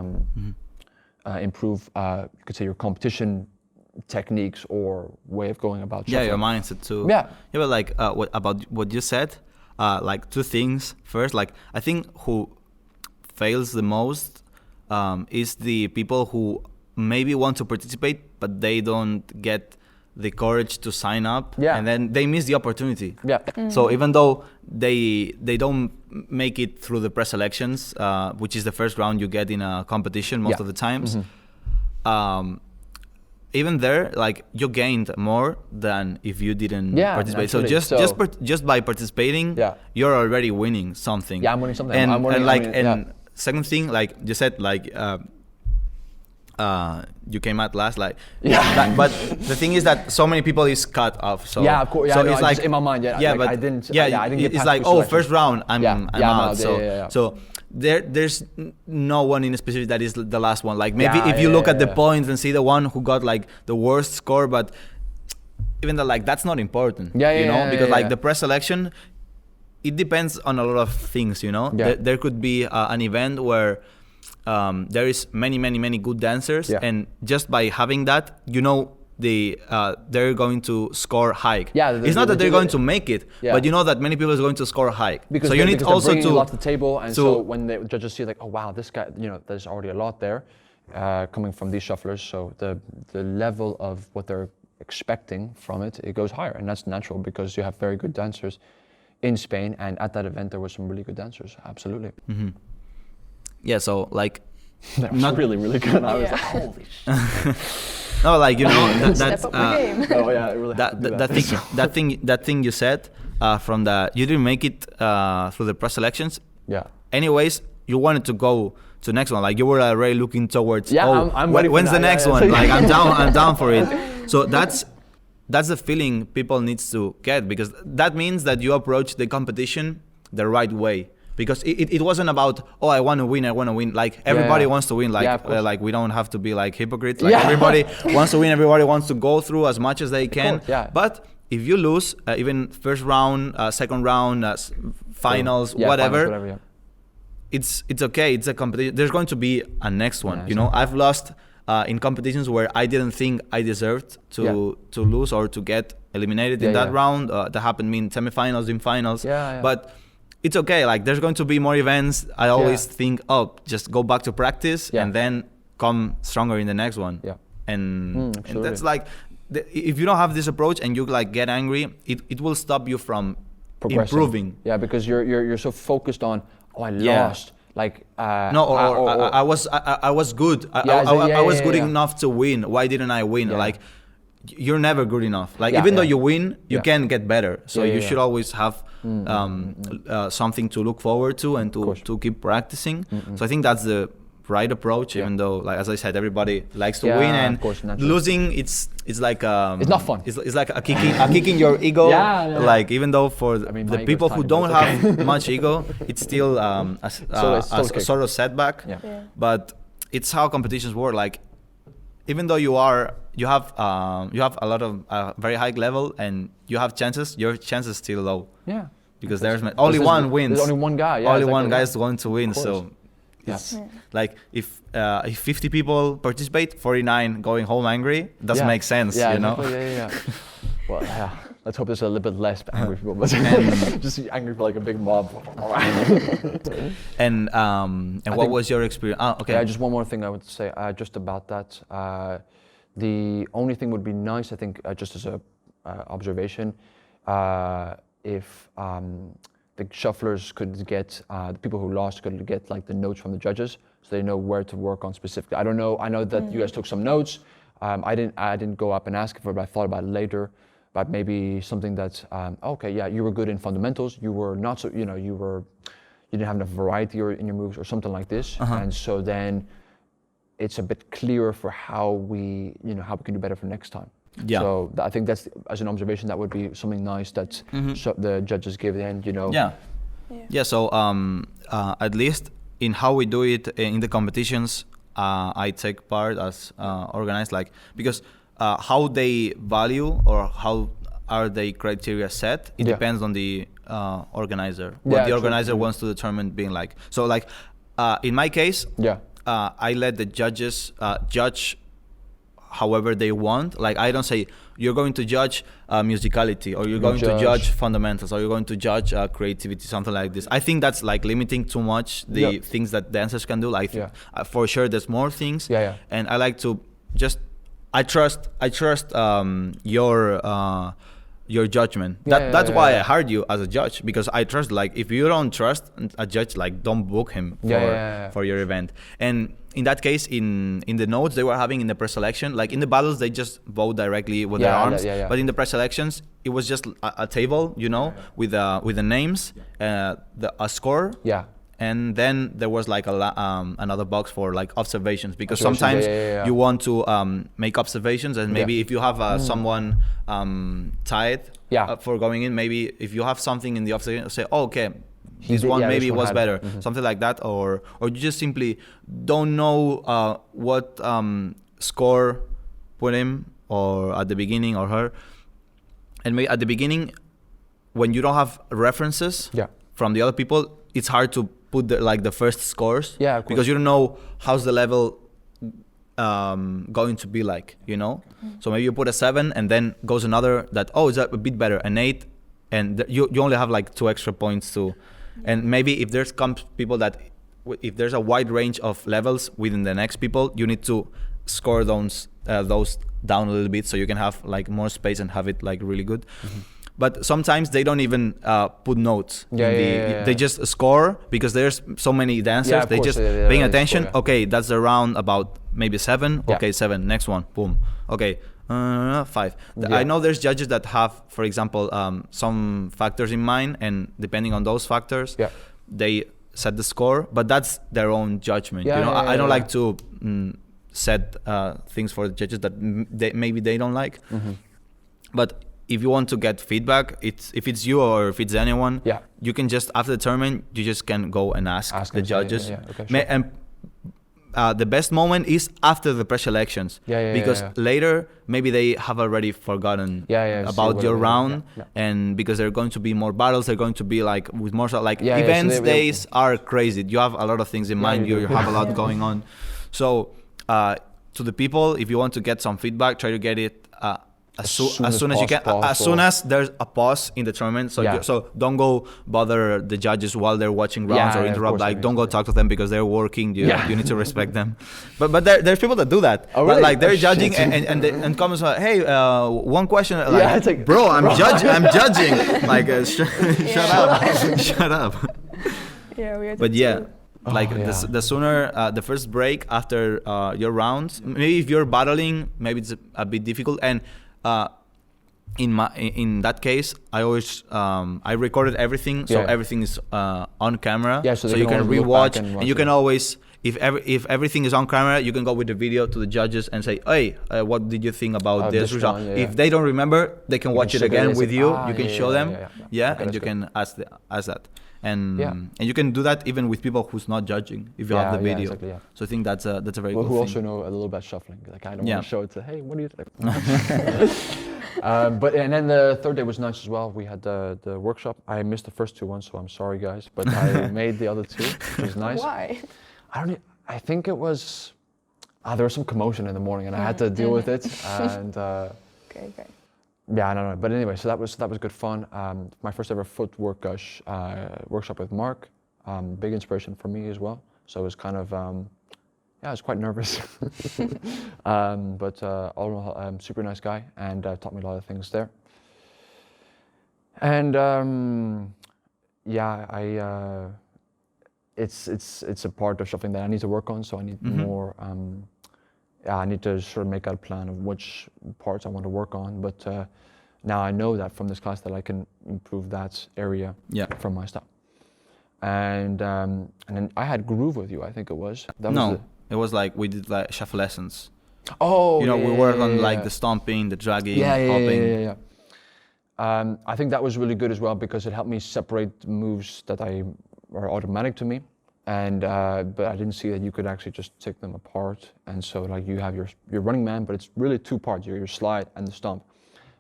improve, you could say, your competition techniques or way of going about shuffling. Yeah, your mindset too. Yeah, but like about what you said, like 2 things. First, like I think who fails the most is the people who maybe want to participate, but they don't get the courage to sign up, and then they miss the opportunity. So even though they don't make it through the pre-selections, which is the first round you get in a competition most of the times, even there, like you gained more than if you didn't participate. Naturally. So just by participating, you're already winning something. Yeah, I'm winning something. And second thing, like you said, like you came out last, like but the thing is that so many people is cut off. So of course. so no, it's like just in my mind. but I didn't. I didn't get it's past like two first round, I'm out. Yeah. So there's no one in specific that is the last one. Like maybe if you Yeah, look at the yeah. points and see the one who got like the worst score, but even though like that's not important. You know, because like the pre-selection, it depends on a lot of things. You know, there could be an event where there is many good dancers, and just by having that, you know, they're going to score high. It's not that they're going to make it, but you know that many people is going to score high. Because so you need also to a to lot to the table, and so when the judges see like, oh wow, this guy, you know, there's already a lot there coming from these shufflers. So the level of what they're expecting from it goes higher, and that's natural because you have very good dancers in Spain, and at that event there were some really good dancers. Absolutely. Mm-hmm. Yeah, so like that was really good. I was like, holy shit. No, like, you know, that's Step up my game. Oh yeah, it really that thing you said from the you didn't make it through the pre-selections. Yeah. Anyways, you wanted to go to the next one. Like you were already looking towards. I'm ready for when's the that. next one? Like I'm down for it. So that's the feeling people needs to get, because that means that you approach the competition the right way. Because it wasn't about, oh, I want to win. Like everybody wants to win. Like like we don't have to be like hypocrites. Like everybody wants to win. Everybody wants to go through as much as they can. But if you lose, even first round, second round, finals, whatever, it's okay. It's a competition. There's going to be a next one. You know, I've lost in competitions where I didn't think I deserved to lose or to get eliminated in that round. That happened in semifinals, in finals. But it's okay. Like there's going to be more events. I always think, oh, just go back to practice and then come stronger in the next one. And that's like, if you don't have this approach and you like get angry, it will stop you from improving. Yeah, because you're so focused on, oh, I lost. Like I was good. I was good enough to win. Why didn't I win? Like you're never good enough. Like even though you win, you can get better. So you should always have something to look forward to and to keep practicing. So I think that's the right approach. Even though, like as I said, everybody likes to win, and losing it's like it's not fun. It's like a kick in your ego. Like even though for the people who don't have much ego, it's still a sort of setback. But it's how competitions work. Like even though you have a lot of very high level and you have chances, your chances still low. Because there's only one wins. There's only one guy. Only one guy is going to win. So it's like if 50 people participate, 49 going home angry, doesn't make sense. You know. Well, let's hope there's a little bit less angry people, but just angry for like a big mob. And what was your experience? Just one more thing I would say just about that. The only thing would be nice, I think, just as a observation, if the shufflers could get, the people who lost could get like the notes from the judges, so they know where to work on specifically. I don't know. I know that you guys took some notes. I didn't go up and ask for it, but I thought about it later. But maybe something that, you were good in fundamentals. You were not so, you didn't have enough variety in your moves or something like this. And so then it's a bit clearer for how we can do better for next time. So I think that's, as an observation, that would be something nice that the judges give at the end, So at least in how we do it in the competitions, I take part as organized, like, because how they value or how are they criteria set, it depends on the organizer. What the organizer wants to determine being like. So like in my case, I let the judges judge however they want. Like I don't say you're going to judge musicality, or you're going to judge fundamentals, or you're going to judge creativity, something like this. I think that's like limiting too much the things that dancers can do. Like for sure there's more things. And I like to just I trust your judgment. That's why I hired you as a judge, because I trust. Like if you don't trust a judge, like don't book him for your event. And in that case, in the notes they were having in the pre-selection, like in the battles they just vote directly with their arms. But in the pre-selections it was just a table, with the names, a score, and then there was like another box for like observations, because Observations, sometimes you want to make observations, and maybe if you have someone tied for going in, maybe if you have something in the observation, say, oh, okay, this one maybe was better, something like that, or you just simply don't know what score put him or at the beginning or her, and maybe at the beginning when you don't have references from the other people, it's hard to put the first scores, because you don't know how's the level going to be like, you know. So maybe you put a 7 and then goes another that, oh, it's a bit better, an 8, and you only have like 2 extra points to, and maybe if there's people that, if there's a wide range of levels within the next people, you need to score those down a little bit so you can have like more space and have it like really good. But sometimes they don't even put notes. They just score, because there's so many dancers. They just paying attention. Score, okay, that's the round about maybe 7. Okay, 7. Next one, boom. Okay, 5. I know there's judges that have, for example, some factors in mind, and depending on those factors, they set the score. But that's their own judgment. I don't like to set things for the judges that maybe they don't like. But if you want to get feedback, if it's you or if it's anyone, you can just, after the tournament, you just can go and ask the judges. And the best moment is after the pre-selections, because later maybe they have already forgotten about your round, and because there are going to be more battles, they're going to be like with more events. Days are crazy. You have a lot of things in mind. You have a lot going on. So to the people, if you want to get some feedback, try to get it as soon as you can, as soon as there's a pause in the tournament. So so don't go bother the judges while they're watching rounds or interrupt. Like, don't go talk to them because they're working. You need to respect them. But there's people that do that. Oh, really? Like they're judging and comments like, hey, one question. Like, like, bro, I'm judging. Like, shut up, shut up. Yeah, we had but the sooner the first break after your rounds, maybe if you're battling, maybe it's a bit difficult. And in that case, I always I recorded everything, so everything is on camera. So you can rewatch, and you can always, if everything is on camera, you can go with the video to the judges and say, hey, what did you think about this result? If they don't remember, they can watch it again with you. You can show them, and you can ask that. And you can do that even with people who's not judging if you have the video. Exactly, so I think that's a very good thing. Who also know a little about shuffling. Like, I don't want to show it to, hey, what do you think? And then the third day was nice as well. We had the workshop. I missed the first 2 ones, so I'm sorry, guys. But I made the other 2, which was nice. Why? I think it was. There was some commotion in the morning, and I had to deal with it. And okay. Yeah, I don't know. But anyway, so that was good fun. My first ever footwork workshop with Mark. Big inspiration for me as well. So it was kind of, I was quite nervous. But all in all, super nice guy, and taught me a lot of things there. And it's a part of shuffling that I need to work on. So I need more. I need to sort of make out a plan of which parts I want to work on. But now I know that from this class that I can improve that area from my style. And then I had groove with you, I think it was. It was like we did like shuffle lessons. Oh, we worked on like the stomping, the dragging, hopping. I think that was really good as well, because it helped me separate moves that are automatic to me. And but I didn't see that you could actually just take them apart. And so like you have your running man, but it's really 2 parts, your slide and the stomp.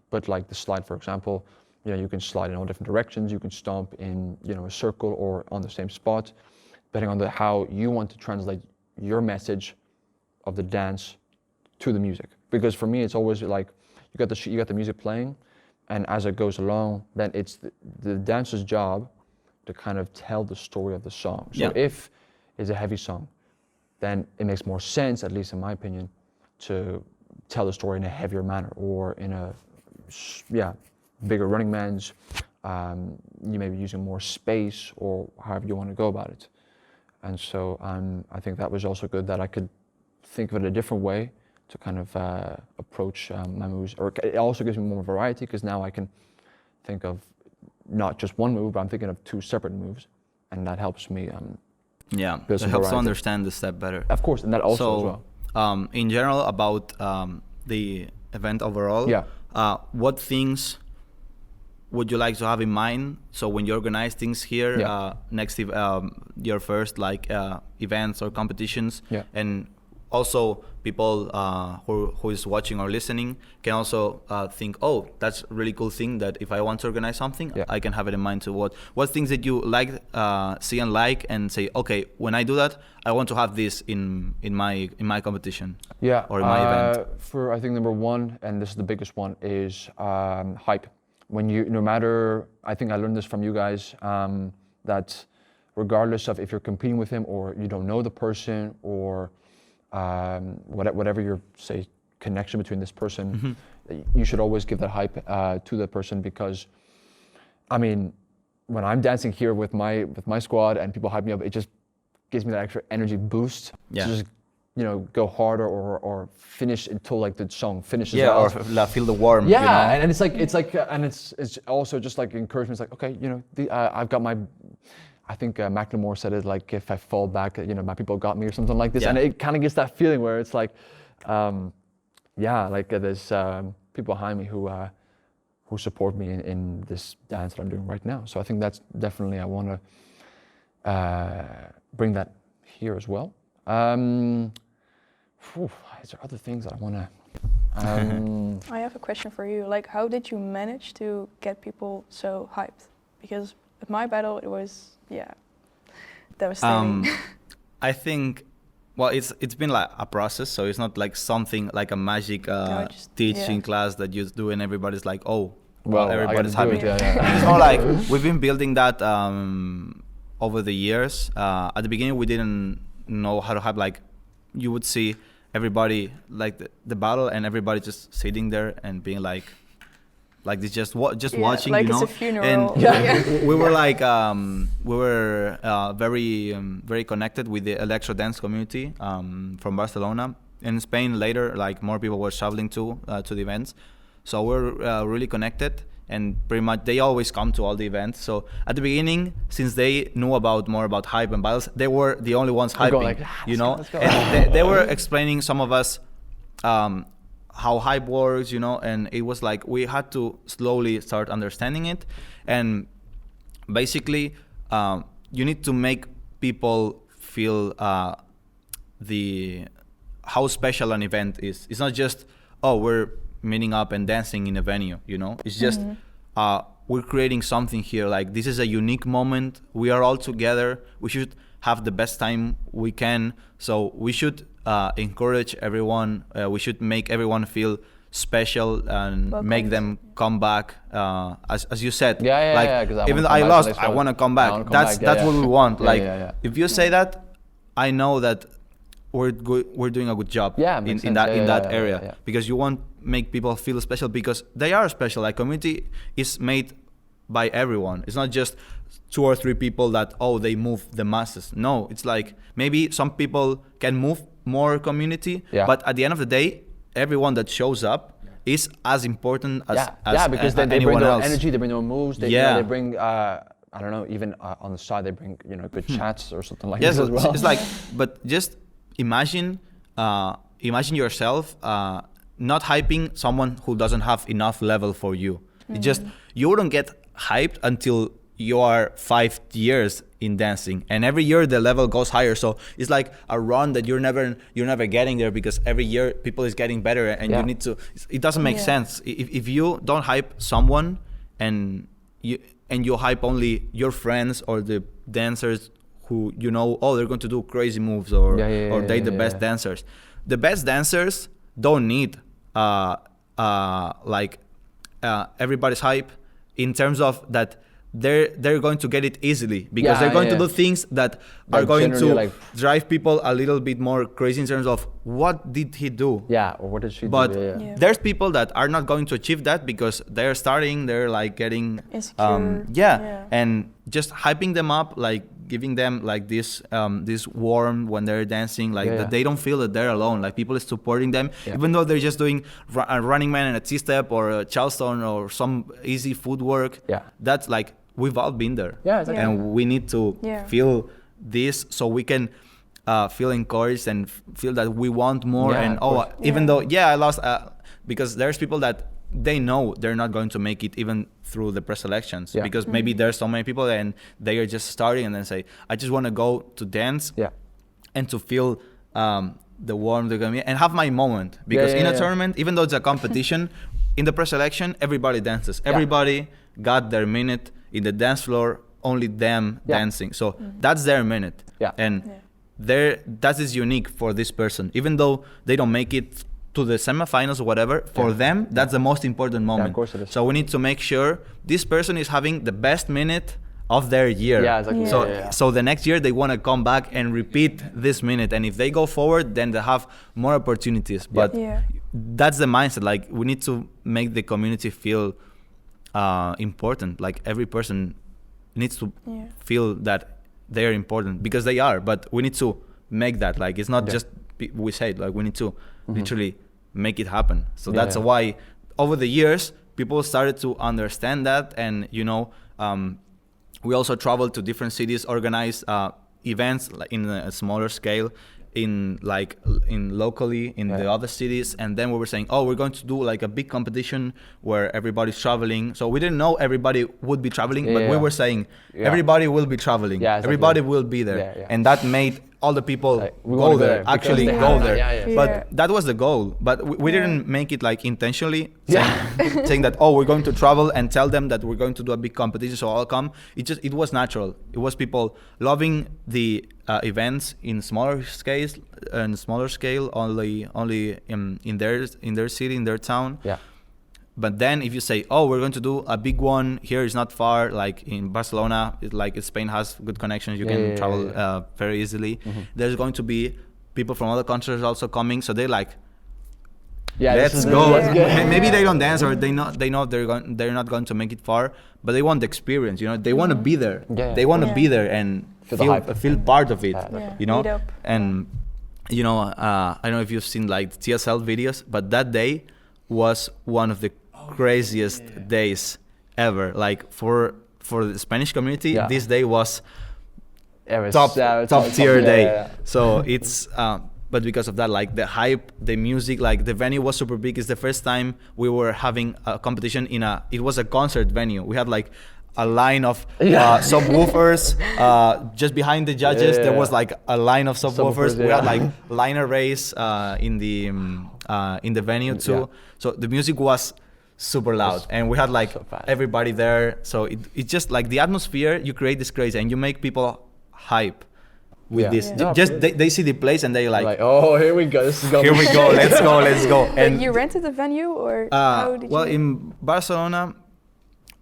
But like the slide, for example, you can slide in all different directions. You can stomp in a circle or on the same spot, depending on how you want to translate your message of the dance to the music. Because for me, it's always like you got the music playing, and as it goes along, then it's the dancer's job to kind of tell the story of the song. So if it's a heavy song, then it makes more sense, at least in my opinion, to tell the story in a heavier manner, or in a bigger running man's. You may be using more space, or however you want to go about it. And so I think that was also good, that I could think of it a different way to kind of approach my moves. Or it also gives me more variety, because now I can think of not just one move, but I'm thinking of 2 separate moves, and that helps me Yeah, There's it some helps to variety. understand the step better. Of course, and that also as well. So, in general, about the event overall, Yeah. What things would you like to have in mind? So when you organize things here, Yeah. your first like events or competitions, Yeah. and also people who is watching or listening can also think, oh, that's a really cool thing that if I want to organize something, Yeah. I can have it in mind. To what things that you like, see and like, and say, okay, when I do that, I want to have this in my competition. Yeah, Or in my event. for I think number one, and this is the biggest one, is hype. When you, no matter, I think I learned this from you guys, that regardless of if you're competing with him or you don't know the person or whatever your, say, connection between this person, you should always give that hype to the person, because, I mean, when I'm dancing here with my squad and people hype me up, it just gives me that extra energy boost Yeah. to just, you know, go harder or finish until like the song finishes. Yeah, out. or feel the warmth. Yeah, you know? and it's like, and it's also just like encouragement. It's like, okay, you know, I've got my, I think Macklemore said it like, if I fall back, you know, my people got me or something like this, Yeah. and it kind of gets that feeling where it's like, yeah, like there's people behind me who support me in this dance that I'm doing right now. So I think that's definitely, I want to bring that here as well. Is there other things that I want to? I have a question for you. Like, how did you manage to get people so hyped? Because at my battle, it was, yeah, devastating. I think, well, it's been like a process, so it's not like something like a magic teaching class that you do and everybody's like, oh, well, everybody's happy. It's more like we've been building that over the years. At the beginning, we didn't know how to have, like, you would see everybody like the battle and everybody just sitting there and being like this, just watching, like you know. It's a funeral. And we were like very connected with the electro dance community from Barcelona. In Spain later, like more people were traveling to the events, so we're really connected. And pretty much they always come to all the events. So at the beginning, since they knew more about hype and battles, they were the only ones hyping, like, you know. let's go. And they were explaining some of us how hype works, you know. And it was like we had to slowly start understanding it. And basically, you need to make people feel how special an event is. It's not just, oh, we're meeting up and dancing in a venue, you know. It's just we're creating something here, like this is a unique moment, we are all together, we should have the best time we can, so we should encourage everyone, we should make everyone feel special and make them come back, as you said, even though I lost, I want to come back. That's what we want. If you say that, I know that we're doing a good job in that area, because you want make people feel special, because they are special. Like, community is made by everyone. It's not just 2 or 3 people that, oh, they move the masses. No, it's like maybe some people can move more community, but at the end of the day, everyone that shows up is as important as because they bring their own energy, they bring their own moves, they bring I don't know, even on the side they bring, you know, good chats or something like this as well. It's like, but just imagine yourself not hyping someone who doesn't have enough level for you. It just, you wouldn't get hyped until you are 5 years in dancing, and every year the level goes higher. So it's like a run that you're never getting there, because every year people is getting better, and you need to. It doesn't make sense if you don't hype someone and you hype only your friends or the dancers who you know, oh, they're going to do crazy moves, or they the best dancers. The best dancers don't need everybody's hype, in terms of that they're going to get it easily, because they're going to do things that are going to drive people a little bit more crazy in terms of what did he do? Or what did she do? But there's people that are not going to achieve that because they're starting, they're like getting insecure. And just hyping them up, like giving them like this warmth when they're dancing, like that they don't feel that they're alone, like people is supporting them, even though they're just doing a running man and a T-step or a Charleston or some easy footwork. That's like, we've all been there, and we need to feel this so we can feel encouraged and feel that we want more. Yeah, And even though I lost, because there's people that they know they're not going to make it even through the preselections, because maybe there's so many people and they are just starting and then say, I just want to go to dance and to feel the warmth and have my moment, because in a tournament, even though it's a competition, in the preselection everybody dances, everybody got their minute in the dance floor, only them dancing, so that's their minute, and that is unique for this person, even though they don't make it to the semifinals or whatever. For them, that's the most important moment. Of course it is. So we need to make sure this person is having the best minute of their year. Exactly. So the next year they want to come back and repeat this minute, and if they go forward, then they have more opportunities. But that's the mindset. Like, we need to make the community feel important. Like, every person needs to feel that they are important, because they are. But we need to make that, like, it's not just we say it, like, we need to literally make it happen. So that's why over the years people started to understand that, and we also traveled to different cities, organize events in a smaller scale, in locally in the other cities, and then we were saying, we're going to do like a big competition where everybody's traveling. So we didn't know everybody would be traveling, but we were saying everybody will be traveling, everybody will be there, and that made all the people go there, actually go there. But that was the goal. But we didn't make it like intentionally, saying that, we're going to travel and tell them that we're going to do a big competition, so I'll come. It was natural. It was people loving the events in smaller scale, only in their city, in their town. But then if you say, we're going to do a big one here, is not far, like in Barcelona, Spain has good connections, you can travel very easily. There's going to be people from other countries also coming, so they're like, let's go. Maybe they don't dance, or they know they're not going to make it far, but they want the experience, they want to be there. They want to be there and feel part of it, And I don't know if you've seen like the TSL videos, but that day was one of the craziest days ever. Like for the Spanish community, this day was top tier day. So it's but because of that, like the hype, the music, like the venue was super big. It's the first time we were having a competition it was a concert venue. We had like a line of subwoofers just behind the judges. There was like a line of subwoofers. We had like line arrays in the venue too. So the music was super loud, and we had like everybody there. So it's just like the atmosphere you create is crazy, and you make people hype with this. They see the place and they like, here we go. This is going. Here we go. Let's go. And you rented the venue, or how did you? In Barcelona,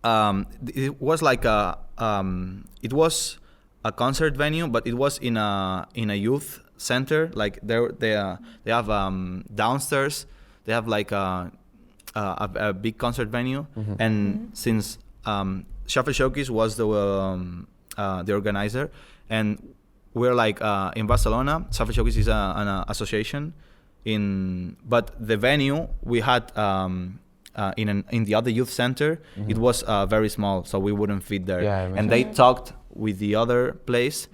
it was like it was a concert venue, but it was in a youth center. Like they have downstairs. They have like a big concert venue, and since Shuffle Showcase was the organizer, and we're like in Barcelona, Shuffle Showcase is an association. But the venue we had in the other youth center, it was very small, so we wouldn't fit there. And they talked with the other place,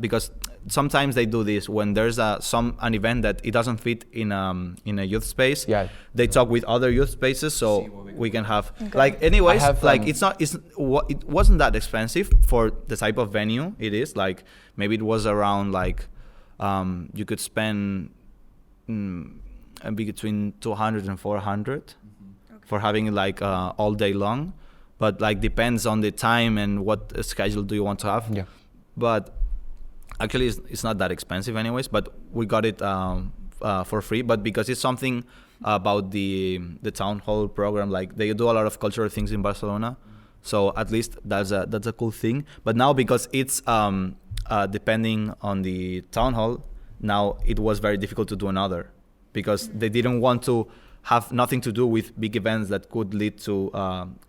because sometimes they do this when there's an event that it doesn't fit in a youth space. They talk with other youth spaces, so we can have like, anyways, like it wasn't that expensive for the type of venue it is. Like maybe it was around like you could spend between 200 and 400 for having like all day long, but like depends on the time and what schedule do you want to have. But actually it's not that expensive anyways, but we got it for free. But because it's something about the town hall program, like they do a lot of cultural things in Barcelona, so at least that's a cool thing. But now because it's depending on the town hall, now it was very difficult to do another, because they didn't want to have nothing to do with big events that could lead to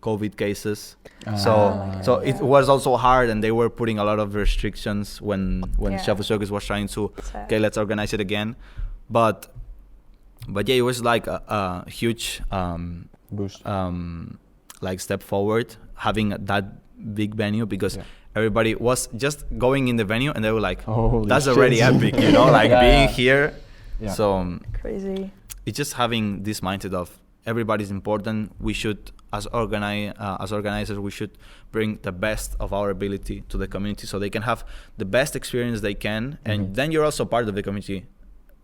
COVID cases. So it was also hard, and they were putting a lot of restrictions when Shuffle Showcase was trying to, let's organize it again. But yeah, it was like a huge boost, like step forward having that big venue, because everybody was just going in the venue and they were like, Holy that's shit. already epic, you know, like Yeah, being yeah. here. Yeah. So Crazy. it's just having this mindset of everybody's important. We should, as organizers, we should bring the best of our ability to the community so they can have the best experience they can. And then you're also part of the community.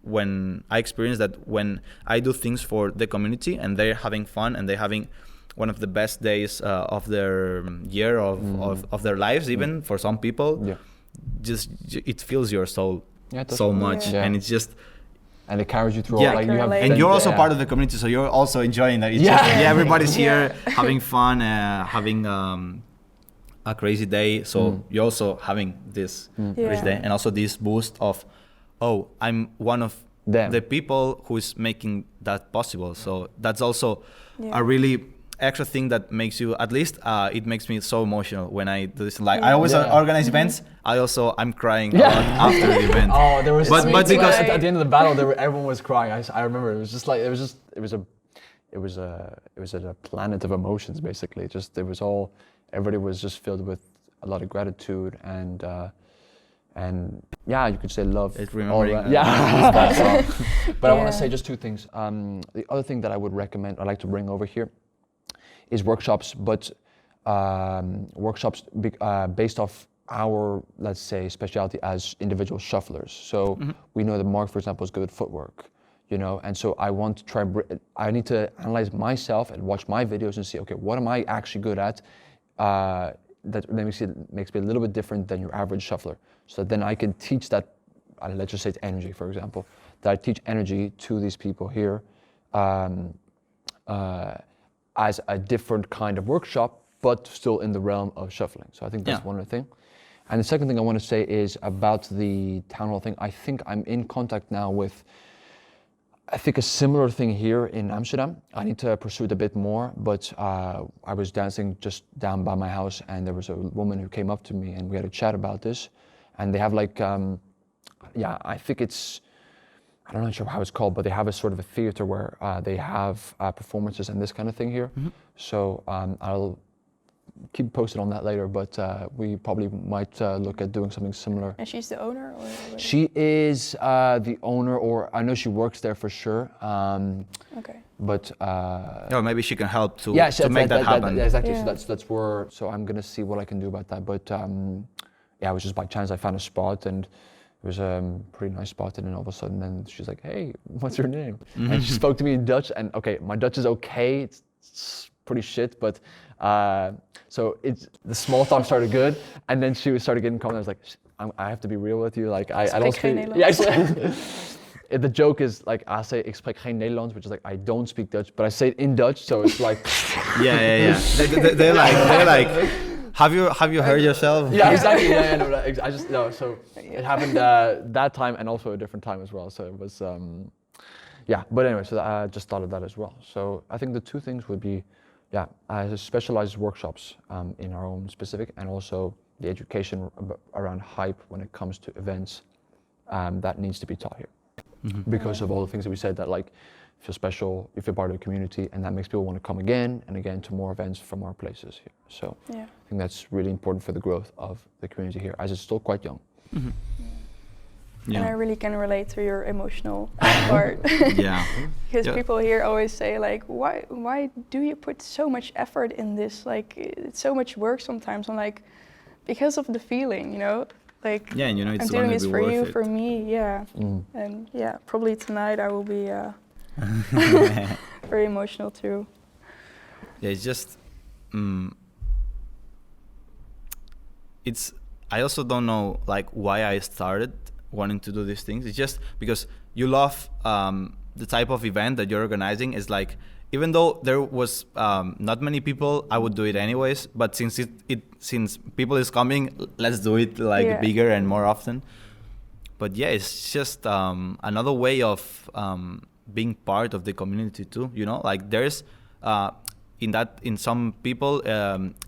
When I experience that, when I do things for the community and they're having fun and they're having one of the best days of their year, of their lives, even for some people, just it fills your soul so much. Yeah. And it's just, and it carries you through. Yeah. Like you have, And and you're also yeah. part of the community, so you're also enjoying that. It's Yeah. just, everybody's here having fun, having a crazy day. So you're also having this crazy day, and also this boost of, oh, I'm one of the people who is making that possible. So that's also a really extra thing that makes you, at least it makes me so emotional when I do this. Like I always organize events. I'm crying a lot after the event. Oh, there was, but because at the end of the battle, everyone was crying. I remember it was just like it was a planet of emotions basically. Just everybody was just filled with a lot of gratitude and yeah, you could say love. It's remembering. But I want to say just two things. The other thing that I would recommend, I'd like to bring over here, is workshops, but workshops based off our, let's say, specialty as individual shufflers. So we know that Mark, for example, is good at footwork, you know, and so I want to try, I need to analyze myself and watch my videos and see, okay, what am I actually good at that makes me a little bit different than your average shuffler. So then I can teach that, let's just say it's energy, for example, that I teach energy to these people here as a different kind of workshop, but still in the realm of shuffling. So I think that's one other thing. And the second thing I want to say is about the town hall thing. I think I'm in contact now with, I think, a similar thing here in Amsterdam. I need to pursue it a bit more, but I was dancing just down by my house and there was a woman who came up to me and we had a chat about this. And they have like, I think it's, I'm not sure how it's called, but they have a sort of a theater where they have performances and this kind of thing here. So I'll keep posted on that later, but we probably might look at doing something similar. And she's the owner? Or she is the owner, or I know she works there for sure. Okay. But maybe she can help to make that happen. Exactly. So that's where. So I'm gonna see what I can do about that. But it was just by chance I found a spot and it was a pretty nice spot, and then all of a sudden, then she's like, "Hey, what's your name?" And she spoke to me in Dutch, and okay, my Dutch is okay. It's pretty shit, but so the small talk started good, and then she started getting comments. I was like, I have to be real with you. Like, I don't speak. The joke is like, I say, ik spreek geen Nederlands, which is like, I don't speak Dutch, but I say it in Dutch, so it's like. They're like. Have you heard yourself? Yeah, exactly. I just so it happened that time and also a different time as well. So it was But anyway, so I just thought of that as well. So I think the two things would be, specialized workshops in our own specific, and also the education around hype when it comes to events that needs to be taught here, because of all the things that we said, that like, if you're special, if you're part of the community, and that makes people want to come again and again to more events from our places here. So I think that's really important for the growth of the community here, as it's still quite young. And I really can relate to your emotional part. Because people here always say like, why do you put so much effort in this? Like, it's so much work sometimes. I'm like, because of the feeling, you know? Like, and you know, it's I'm doing this for you, it. for me, And probably tonight I will be very emotional too. It's just, I also don't know like why I started wanting to do these things. It's just because you love the type of event that you're organizing. Is like, even though there was not many people, I would do it anyways. But since since people is coming, let's do it like bigger and more often. But it's just another way of being part of the community too. You know, like there's in some people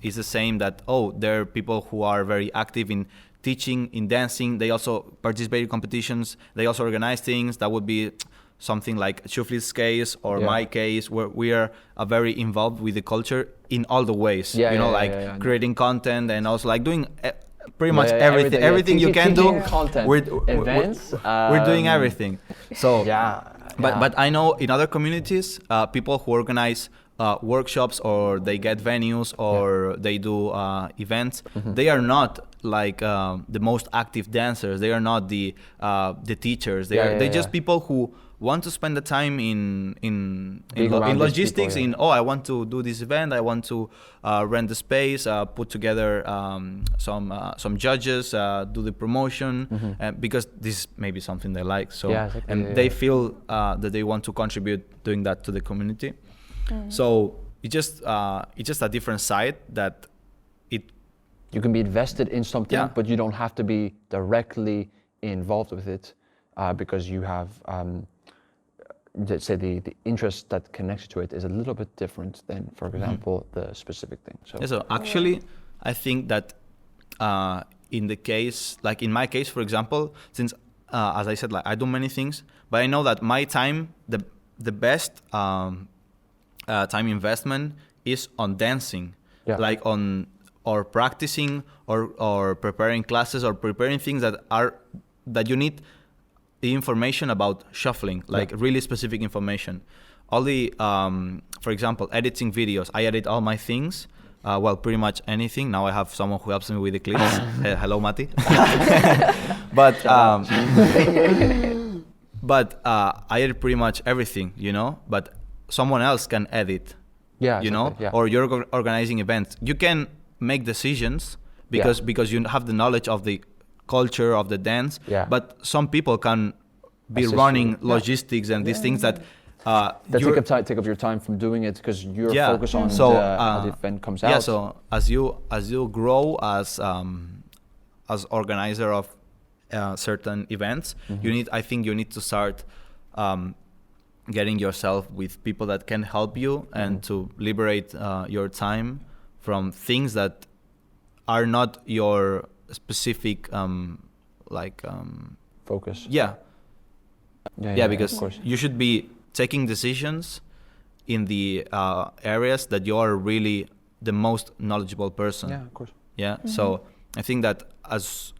it's the same that there are people who are very active in teaching, in dancing. They also participate in competitions. They also organize things. That would be something like Shufli's case or my case, where we are very involved with the culture in all the ways. Creating content and also like doing pretty much everything you can do. Content, events. We're doing everything. So Yeah. But I know in other communities, people who organize workshops or they get venues or they do events, they are not like the most active dancers. They are not the teachers. They're just people who want to spend the time in logistics. People, I want to do this event. I want to rent the space, put together some judges, do the promotion, because this is maybe something they like. So they feel that they want to contribute doing that to the community. So it's just a different side that you can be invested in something, but you don't have to be directly involved with it because you have, let's say, the interest that connects you to it is a little bit different than, for example, the specific thing. So actually, I think that in the case, like in my case, for example, since as I said, like I do many things, but I know that my time, the best time investment is on dancing, like on or practicing or preparing classes or preparing things that you need the information about shuffling, like really specific information. All the, for example, editing videos. I edit all my things. Well, pretty much anything. Now I have someone who helps me with the clips. Hello, Mati. But I edit pretty much everything, you know. But someone else can edit, you know. Or you're organizing events. You can make decisions because you have the knowledge of the culture of the dance, but some people can be running logistics and these things that take up your time from doing it because you're focused on how the event comes out. So as you grow as organizer of certain events, I think you need to start getting yourself with people that can help you and to liberate your time from things that are not your specific focus. Because you should be taking decisions in the areas that you are really the most knowledgeable person. Yeah, of course. So I think that as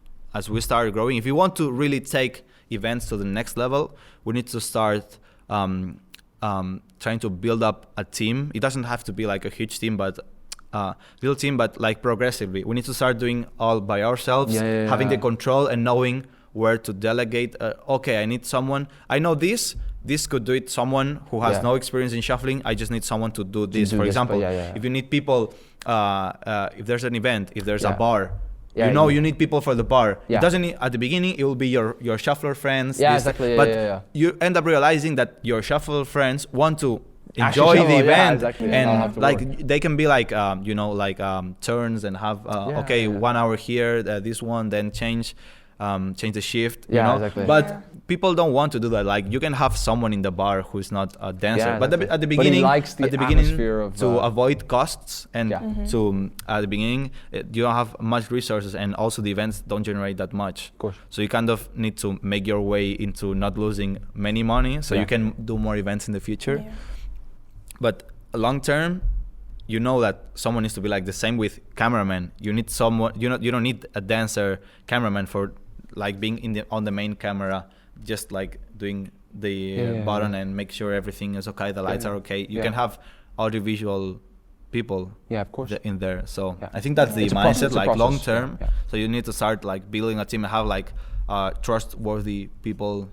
we start growing, if you want to really take events to the next level, we need to start trying to build up a team. It doesn't have to be like a huge team, but little team, but like progressively. We need to start doing all by ourselves, having the control and knowing where to delegate. Okay, I need someone. I know this could do it. Someone who has no experience in shuffling, I just need someone to do this. For example, if you need people, if there's an event, if there's a bar, you need people for the bar. It doesn't need, at the beginning, it will be your shuffler friends. But you end up realizing that your shuffler friends want to enjoy the event, and like they can be like turns and have 1 hour here, this one, then change the shift, you know. But people don't want to do that. Like you can have someone in the bar who's not a dancer, but at the beginning, to avoid costs and to at the beginning you don't have much resources, and also the events don't generate that much. Of course. So you kind of need to make your way into not losing many money, so you can do more events in the future. But long term, you know that someone needs to be like the same with cameraman. You need someone. You don't need a dancer cameraman for like being on the main camera, just like doing the button and make sure everything is okay. The lights are okay. You can have audiovisual people. Of course. In there. So I think that's the mindset, like long term. So you need to start like building a team and have like trustworthy people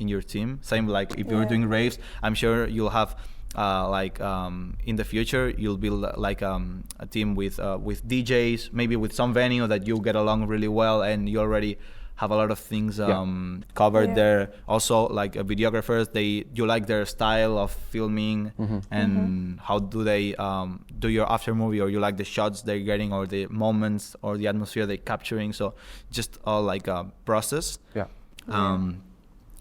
in your team. Same like if you're doing raves, I'm sure you'll have. In the future you'll build like a team with DJs, maybe with some venue that you get along really well and you already have a lot of things covered there. Also like videographers, you like their style of filming and how do they do your after movie, or you like the shots they're getting or the moments or the atmosphere they're capturing. So just all like a process.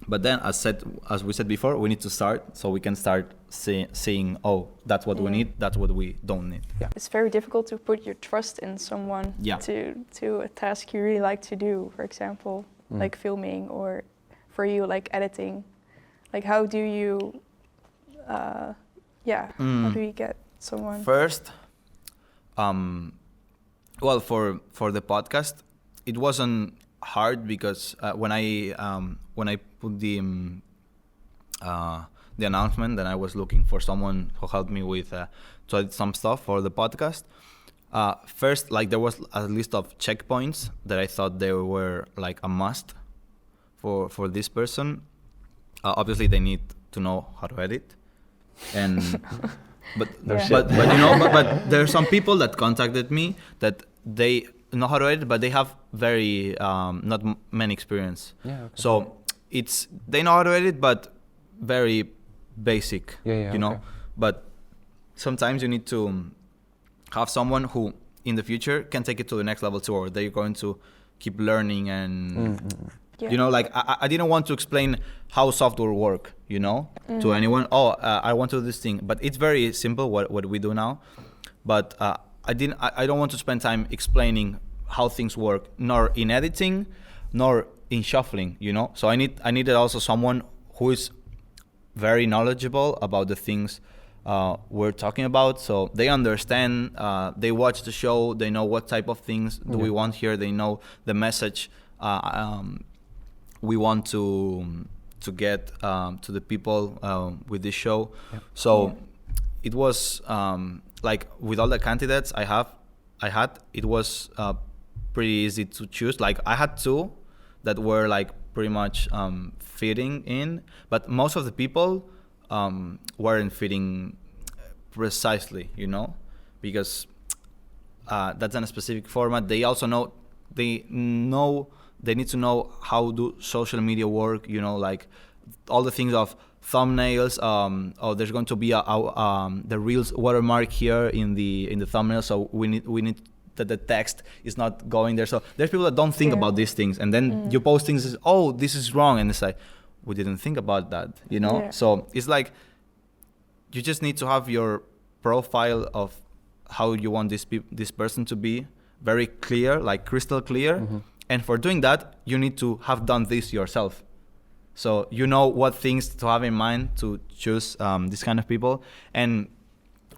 But then, as we said before, we need to start, so we can start seeing, that's what we need, that's what we don't need. It's very difficult to put your trust in someone to a task you really like to do, for example, like filming, or for you, like editing. Like, how do you, how do you get someone? First, well, for the podcast, it wasn't hard because when I put the announcement that I was looking for someone who helped me with to edit some stuff for the podcast. First, like there was a list of checkpoints that I thought they were like a must for this person. Obviously, they need to know how to edit, and but there are some people that contacted me that they know how to edit, but they have very not many experience. Yeah. Okay. So they know how to edit, but very basic. Yeah. You know, okay. but sometimes you need to have someone who in the future can take it to the next level too, or they're going to keep learning and you know, like I didn't want to explain how software work, you know, to anyone. I want to do this thing, but it's very simple what we do now. But I don't want to spend time explaining how things work, nor in editing, nor in shuffling, you know. So I needed also someone who is very knowledgeable about the things we're talking about, so they understand, they watch the show, they know what type of things do we want here, they know the message we want to get to the people with this show. So it was like with all the candidates I had, it was pretty easy to choose. Like I had two that were like pretty much fitting in, but most of the people weren't fitting precisely, you know, because that's in a specific format. They also they need to know how do social media work, you know, like all the things of thumbnails. There's going to be the Reels watermark here in the thumbnail, so we need that the text is not going there. So there's people that don't think about these things, and then you post things as, this is wrong, and it's like, we didn't think about that, you know. So it's like you just need to have your profile of how you want this person to be very clear, like crystal clear. And for doing that, you need to have done this yourself. So you know what things to have in mind to choose this kind of people. And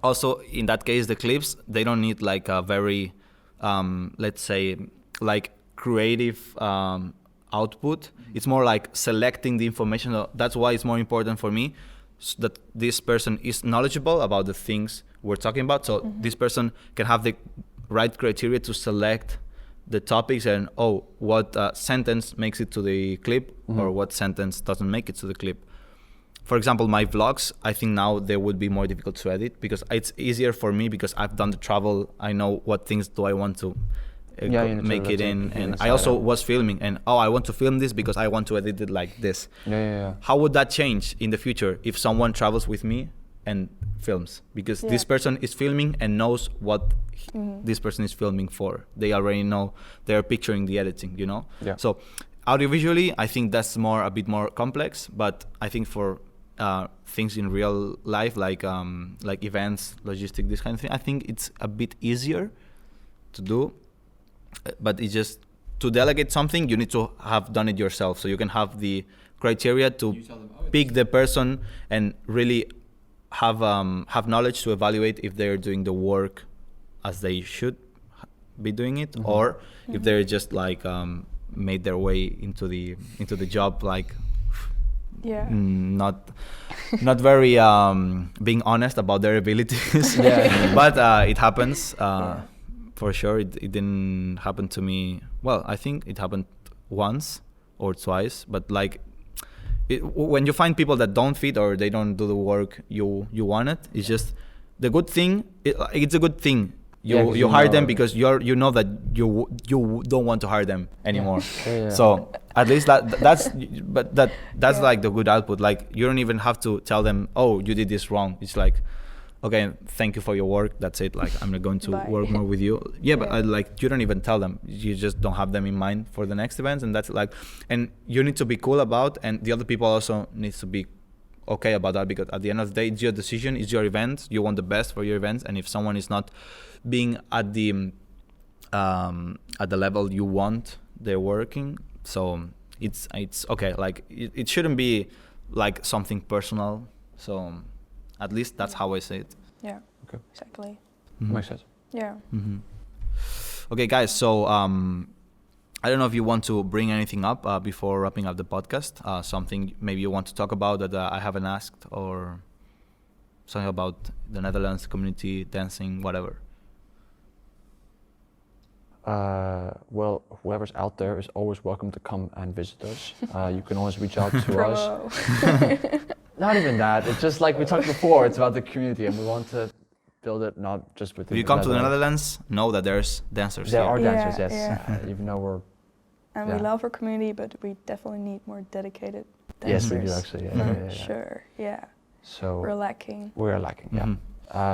also in that case, the clips, they don't need like a very, let's say, like creative output. It's more like selecting the information. So that's why it's more important for me that this person is knowledgeable about the things we're talking about. So this person can have the right criteria to select the topics and what sentence makes it to the clip or what sentence doesn't make it to the clip. For example, my vlogs, I think now they would be more difficult to edit because it's easier for me because I've done the travel. I know what things do I want to make it in, and I also was filming, and I want to film this because I want to edit it like this. How would that change in the future if someone travels with me and films? Because this person is filming and knows what this person is filming for. They already know, they're picturing the editing, you know. So audiovisually, I think that's a bit more complex, but I think for things in real life, like events, logistics, this kind of thing, I think it's a bit easier to do. But it's just to delegate something, you need to have done it yourself, so you can have the criteria to pick the person and really have knowledge to evaluate if they're doing the work as they should be doing it, or if they're just like made their way into the job, like not very being honest about their abilities. But it happens. For sure, it didn't happen to me. Well, I think it happened once or twice, but like when you find people that don't fit or they don't do the work you wanted, it's just the good thing. It's a good thing. You hire them because you know that you don't want to hire them anymore. So at least that's like the good output. Like you don't even have to tell them, you did this wrong. It's like, okay, thank you for your work. That's it. Like I'm not going to work more with you. But like you don't even tell them. You just don't have them in mind for the next events, and that's like, and you need to be cool about, and the other people also needs to be okay about that, because at the end of the day, it's your decision, it's your event. You want the best for your events, and if someone is not being at the level you want, they're working. So it's okay. Like it shouldn't be like something personal. So at least that's how I say it. Yeah. Okay. Exactly. Makes sense. Yeah. Okay, guys. So I don't know if you want to bring anything up before wrapping up the podcast. Something maybe you want to talk about that I haven't asked, or something about the Netherlands community, dancing, whatever. Well, whoever's out there is always welcome to come and visit us. You can always reach out to us. Not even that. It's just like we talked before. It's about the community, and we want to build it not just within. If you come to the Netherlands, know that there's dancers. There here. are dancers, yes. Yeah. Even though we're. And we love our community, but we definitely need more dedicated Yes, dancers. we do actually. Yeah. Sure, yeah. So We're lacking. we're lacking. Yeah.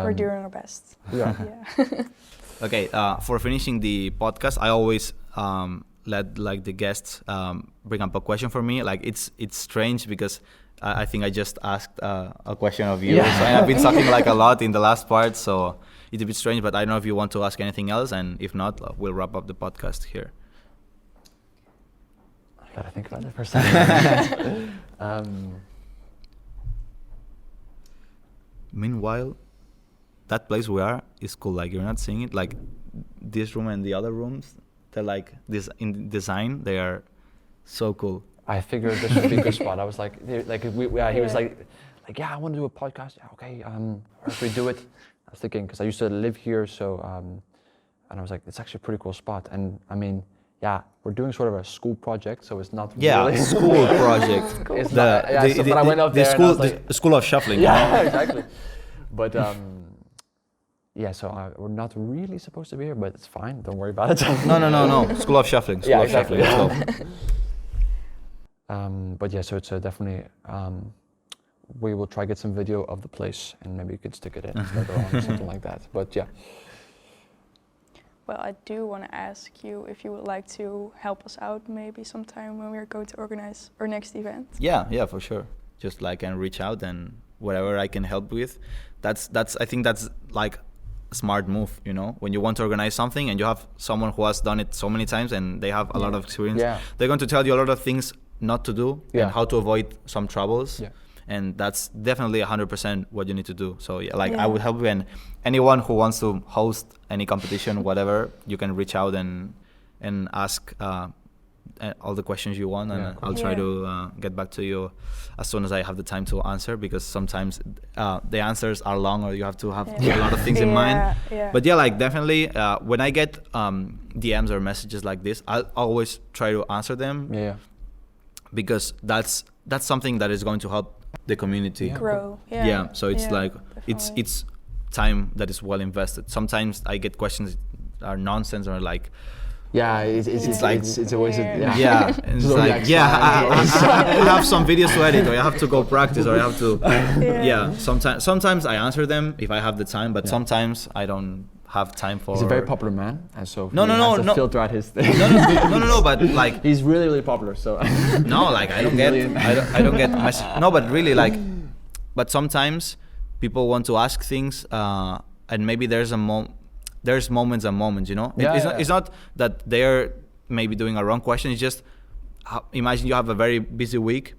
We're doing our best. Yeah. Yeah. Okay, for finishing the podcast, I always let like the guests bring up a question for me. Like it's strange because I think I just asked a question of you, Yeah. so I've been talking like a lot in the last part, so it's a bit strange. But I don't know if you want to ask anything else, and if not, we'll wrap up the podcast here. I gotta think about it for a second. Meanwhile, that place we are is cool. Like you're not seeing it. Like this room and the other rooms, they're like this in design. They are so cool. I figured this would be a good spot. I was like, he was like, yeah, I want to do a podcast. Yeah, okay, where should we do it? I was thinking, because I used to live here, so, and I was like, it's actually a pretty cool spot. And I mean, yeah, we're doing sort of a school project, so it's not really school project. It's not, but I went up there school, and I was like, the school of shuffling. yeah, exactly. But yeah, so we're not really supposed to be here, but it's fine. Don't worry about it. No. School of shuffling. School Yeah, of exactly. shuffling. Let's go. But yeah, so it's definitely, we will try get some video of the place, and maybe you could stick it in later on or something like that. But yeah. Well, I do want to ask you if you would like to help us out maybe sometime when we're going to organize our next event. Yeah, for sure. Just like and reach out and whatever I can help with. That's I think that's like a smart move, you know. When you want to organize something and you have someone who has done it so many times and they have a lot of experience, they're going to tell you a lot of things not to do and how to avoid some troubles. Yeah. And that's definitely 100% what you need to do. So yeah, like I would help you, and anyone who wants to host any competition, whatever, you can reach out and ask all the questions you want, and I'll try to get back to you as soon as I have the time to answer, because sometimes the answers are long or you have to have a lot of things in mind. But yeah, like definitely when I get DMs or messages like this, I'll always try to answer them. Because that's something that is going to help the community grow. So it's like definitely. It's time that is well invested. Sometimes I get questions that are nonsense or like it's like it's always and it's like I have some videos to edit, or I have to go practice, or I have to sometimes I answer them if I have the time, but sometimes I don't have time for. He's a very popular man, and so no, filter out his thing. No, but like he's really popular. So no, like I don't get no, but really like, but sometimes people want to ask things, and maybe there's moments and moments, you know. It's not that they're maybe doing a wrong question. It's just imagine you have a very busy week.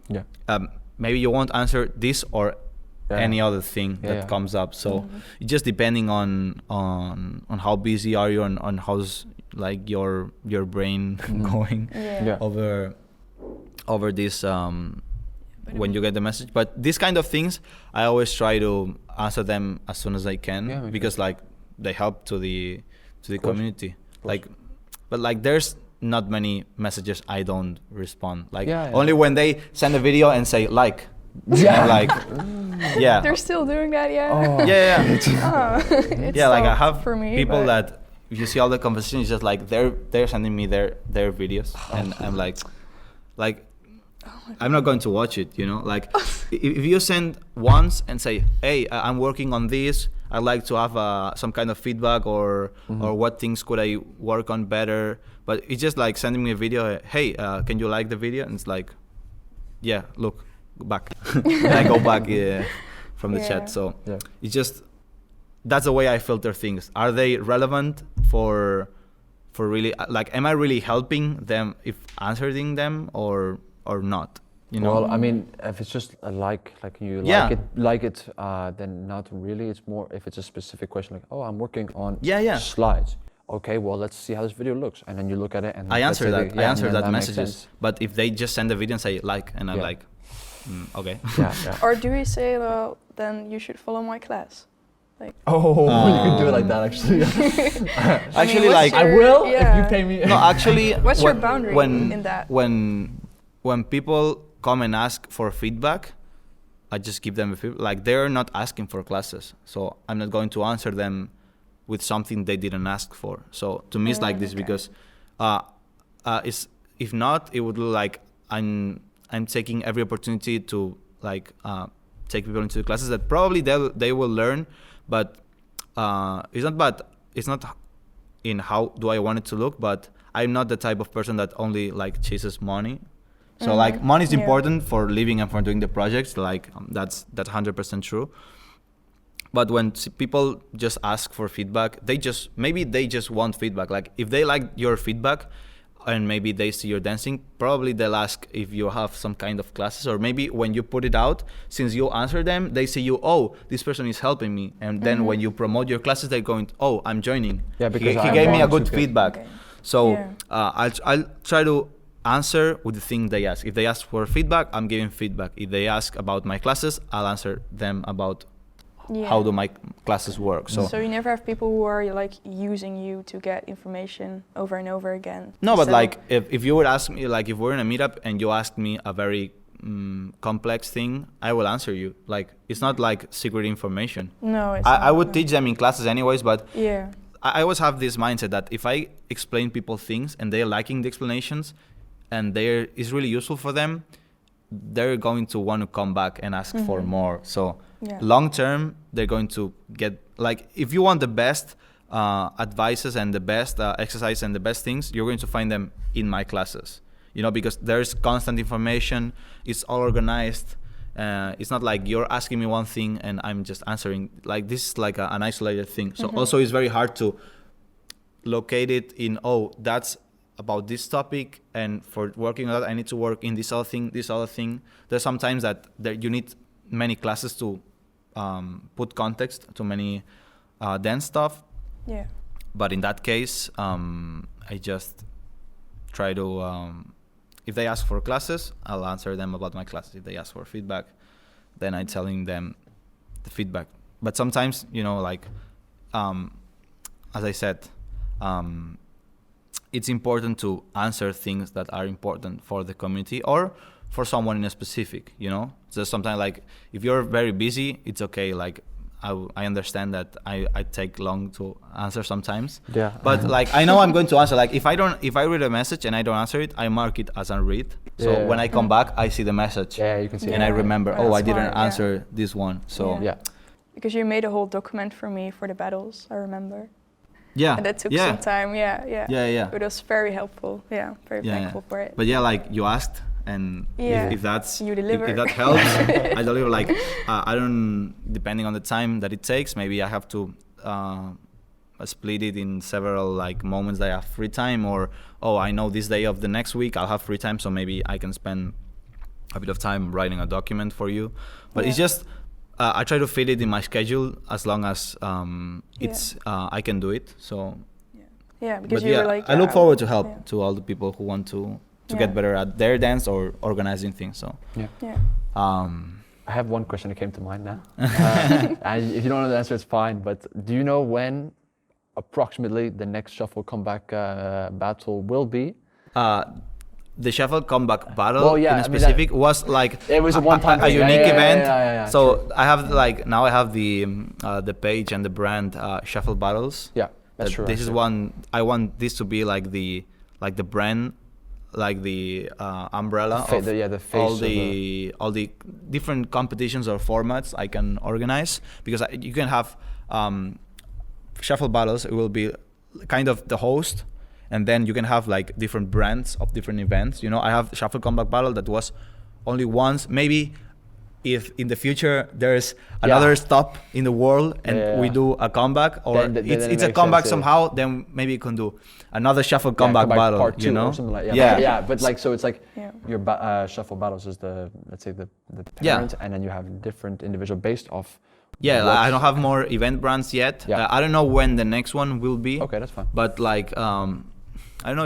Maybe you won't answer this or any other thing that comes up. So it's just depending on how busy are you, and on how's like your brain going over this when you get the message. But these kind of things I always try to answer them as soon as I can, because like they help to the community. Like, but like there's not many messages I don't respond. Like only when they send a video and say like. They're still doing that, like I have people that if you see all the conversations, just like they're sending me their videos, and I'm like I'm not going to watch it, you know. Like if you send once and say, hey, I'm working on this, I'd like to have some kind of feedback or what things could I work on better, but it's just like sending me a video, hey, can you like the video? And it's like, yeah, look, back. And I go back from the chat. So it's just, that's the way I filter things. Are they relevant for really, like, am I really helping them if answering them or not? You know? Well, I mean, if it's just a like you like it, then not really. It's more if it's a specific question, like, oh, I'm working on slides. okay, well, let's see how this video looks, and then you look at it, and I let's answer say that. the- I yeah, answer and then that makes messages. sense. But if they just send a video and say like, and I'm Yeah. like, okay. Yeah. Or do we say, well, then you should follow my class? Like, Oh, you can do it like that, actually. Actually, what's like I your- will yeah. if you pay me. no, actually, What's your boundary when in that? when people come and ask for feedback, I just give them a feedback. Like they're not asking for classes, so I'm not going to answer them with something they didn't ask for. So to me, it's like this Okay. because it's, if not, it would look like I'm taking every opportunity to like take people into the classes that probably they will learn, but it's not bad. It's not in how do I want it to look, but I'm not the type of person that only like chases money. So like money is Yeah. important for living and for doing the projects. Like that's 100% true. But when people just ask for feedback, maybe they just want feedback. Like if they like your feedback and maybe they see your dancing, probably they'll ask if you have some kind of classes, or maybe when you put it out, since you answer them, they see you, oh, this person is helping me. And then when you promote your classes, they're going, oh, I'm joining. Yeah, because he I gave me a want good to get- feedback. Okay. So Yeah. I'll try to answer with the thing they ask. If they ask for feedback, I'm giving feedback. If they ask about my classes, I'll answer them about Yeah. how do my classes work. So you never have people who are like using you to get information over and over again. no, but So- like if you would ask me, like if we're in a meetup and you ask me a very complex thing, I will answer you. Like it's not like secret information. No, it's I not, would no. teach them in classes anyways, but Yeah. I always have this mindset that if I explain people things and they're liking the explanations and it's really useful for them, they're going to want to come back and ask for more. So Yeah. long term, they're going to get, like, if you want the best advices and the best exercise and the best things, you're going to find them in my classes, you know, because there's constant information, it's all organized. It's not like you're asking me one thing and I'm just answering. Like this is like an isolated thing. So also it's very hard to locate it in, oh, that's about this topic, and for working on that I need to work in this other thing. There's sometimes that you need many classes to put context to many dance stuff. Yeah. But in that case, I just try to, if they ask for classes, I'll answer them about my classes. If they ask for feedback, then I'm telling them the feedback. But sometimes, you know, like, as I said, it's important to answer things that are important for the community or for someone in a specific, you know? So sometimes, like, if you're very busy, it's okay. Like, I understand that I take long to answer sometimes. Yeah. But like I know I'm going to answer. Like if I read a message and I don't answer it, I mark it as unread. So Yeah. when I come back, I see the message. Yeah, you can see And it. I remember, Oh, oh, I that's didn't smart, yeah. answer this one. So Yeah. Because you made a whole document for me for the battles, I remember. yeah. And that took yeah. some time, yeah. Yeah. It was very helpful, yeah, very Yeah, thankful for it. But yeah, like you asked, and Yeah. if that's You if deliver. that helps, I deliver. Like I don't, depending on the time that it takes, maybe I have to split it in several like moments that I have free time, or I know this day of the next week I'll have free time, so maybe I can spend a bit of time writing a document for you. But it's just I try to fit it in my schedule as long as it's I can do it. So Yeah, because but you yeah, were like. I look forward to help yeah. to all the people who want to Yeah. get better at their dance or organizing things. So Yeah. I have one question that came to mind now. And if you don't know the answer, it's fine. But do you know when approximately the next Shuffle Comeback battle will be? The Shuffle Comeback Battle Well, yeah, in I mean, specific was like It was a one-time a thing. Yeah, unique yeah, event. yeah, So true. I have like now I have the page and the brand Shuffle Battles. Yeah, that's true. This is actually. one. I want this to be like the brand, like the umbrella of the face all the different competitions or formats I can organize, because you can have Shuffle Battles. It will be kind of the host, and then you can have like different brands of different events. You know, I have Shuffle Comeback Battle that was only once. Maybe if in the future there's another stop in the world and we do a comeback, or Then it's it a makes comeback sense, yeah. somehow, then maybe you can do another Shuffle Comeback Battle. part 2 you know, or something like yeah. yeah. But like, so it's like Yeah. your Shuffle Battles is the, let's say the Yeah. parent, and then you have different individual based off Yeah, What? I don't have more event brands yet. Yeah. I don't know when the next one will be. Okay, that's fine. But like, I don't know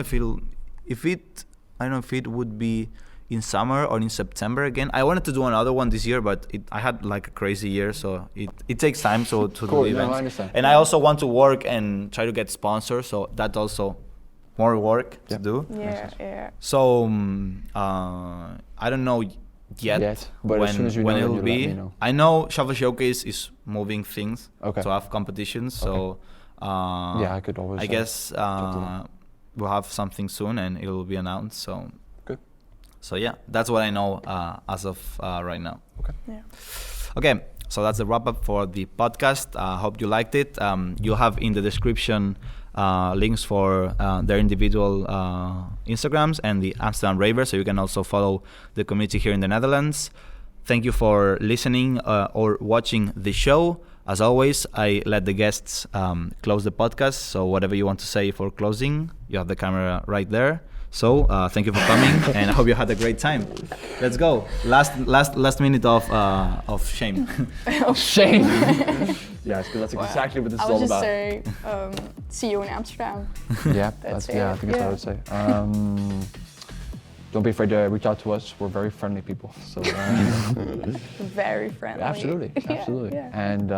I don't know if it would be in summer or in September again. I wanted to do another one this year, but I had like a crazy year, so it takes time to Cool, do yeah, events. I understand. And I also want to work and try to get sponsors, so that's also more work to do. Yeah. So I don't know yet but when, as soon as you know, when then it'll you let be. me know. I know Shuffle Showcase is moving things Okay. to have competitions, so Yeah, I could always. I guess them. we'll have something soon and it will be announced. So Good. So yeah, that's what I know as of right now. Okay. Yeah. Okay, so that's the wrap up for the podcast. Hope you liked it. You'll have in the description links for their individual Instagrams and the Amsterdam Ravers, so you can also follow the community here in the Netherlands. Thank you for listening or watching the show. As always, I let the guests close the podcast, so whatever you want to say for closing, you have the camera right there. So thank you for coming, and I hope you had a great time. Let's go. Last minute of shame. Shame. Yes, because that's exactly what this is I all would just about. say, see you in Amsterdam. Yeah, That's yeah, I it. think that's what I would say. Don't be afraid to reach out to us. We're very friendly people. So Very friendly. absolutely, absolutely. Yeah. And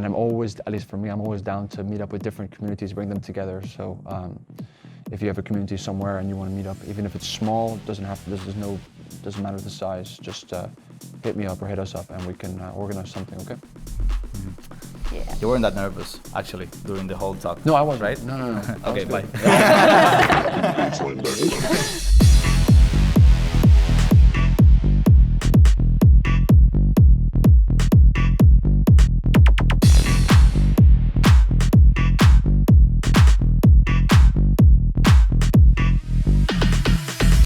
I'm always, at least for me, I'm always down to meet up with different communities, bring them together. So if you have a community somewhere and you want to meet up, even if it's small, doesn't matter the size. Just hit me up or hit us up, and we can organize something. Okay? Yeah. You weren't that nervous, actually, during the whole talk. No, I wasn't. Right? No. Okay, That was bye. good.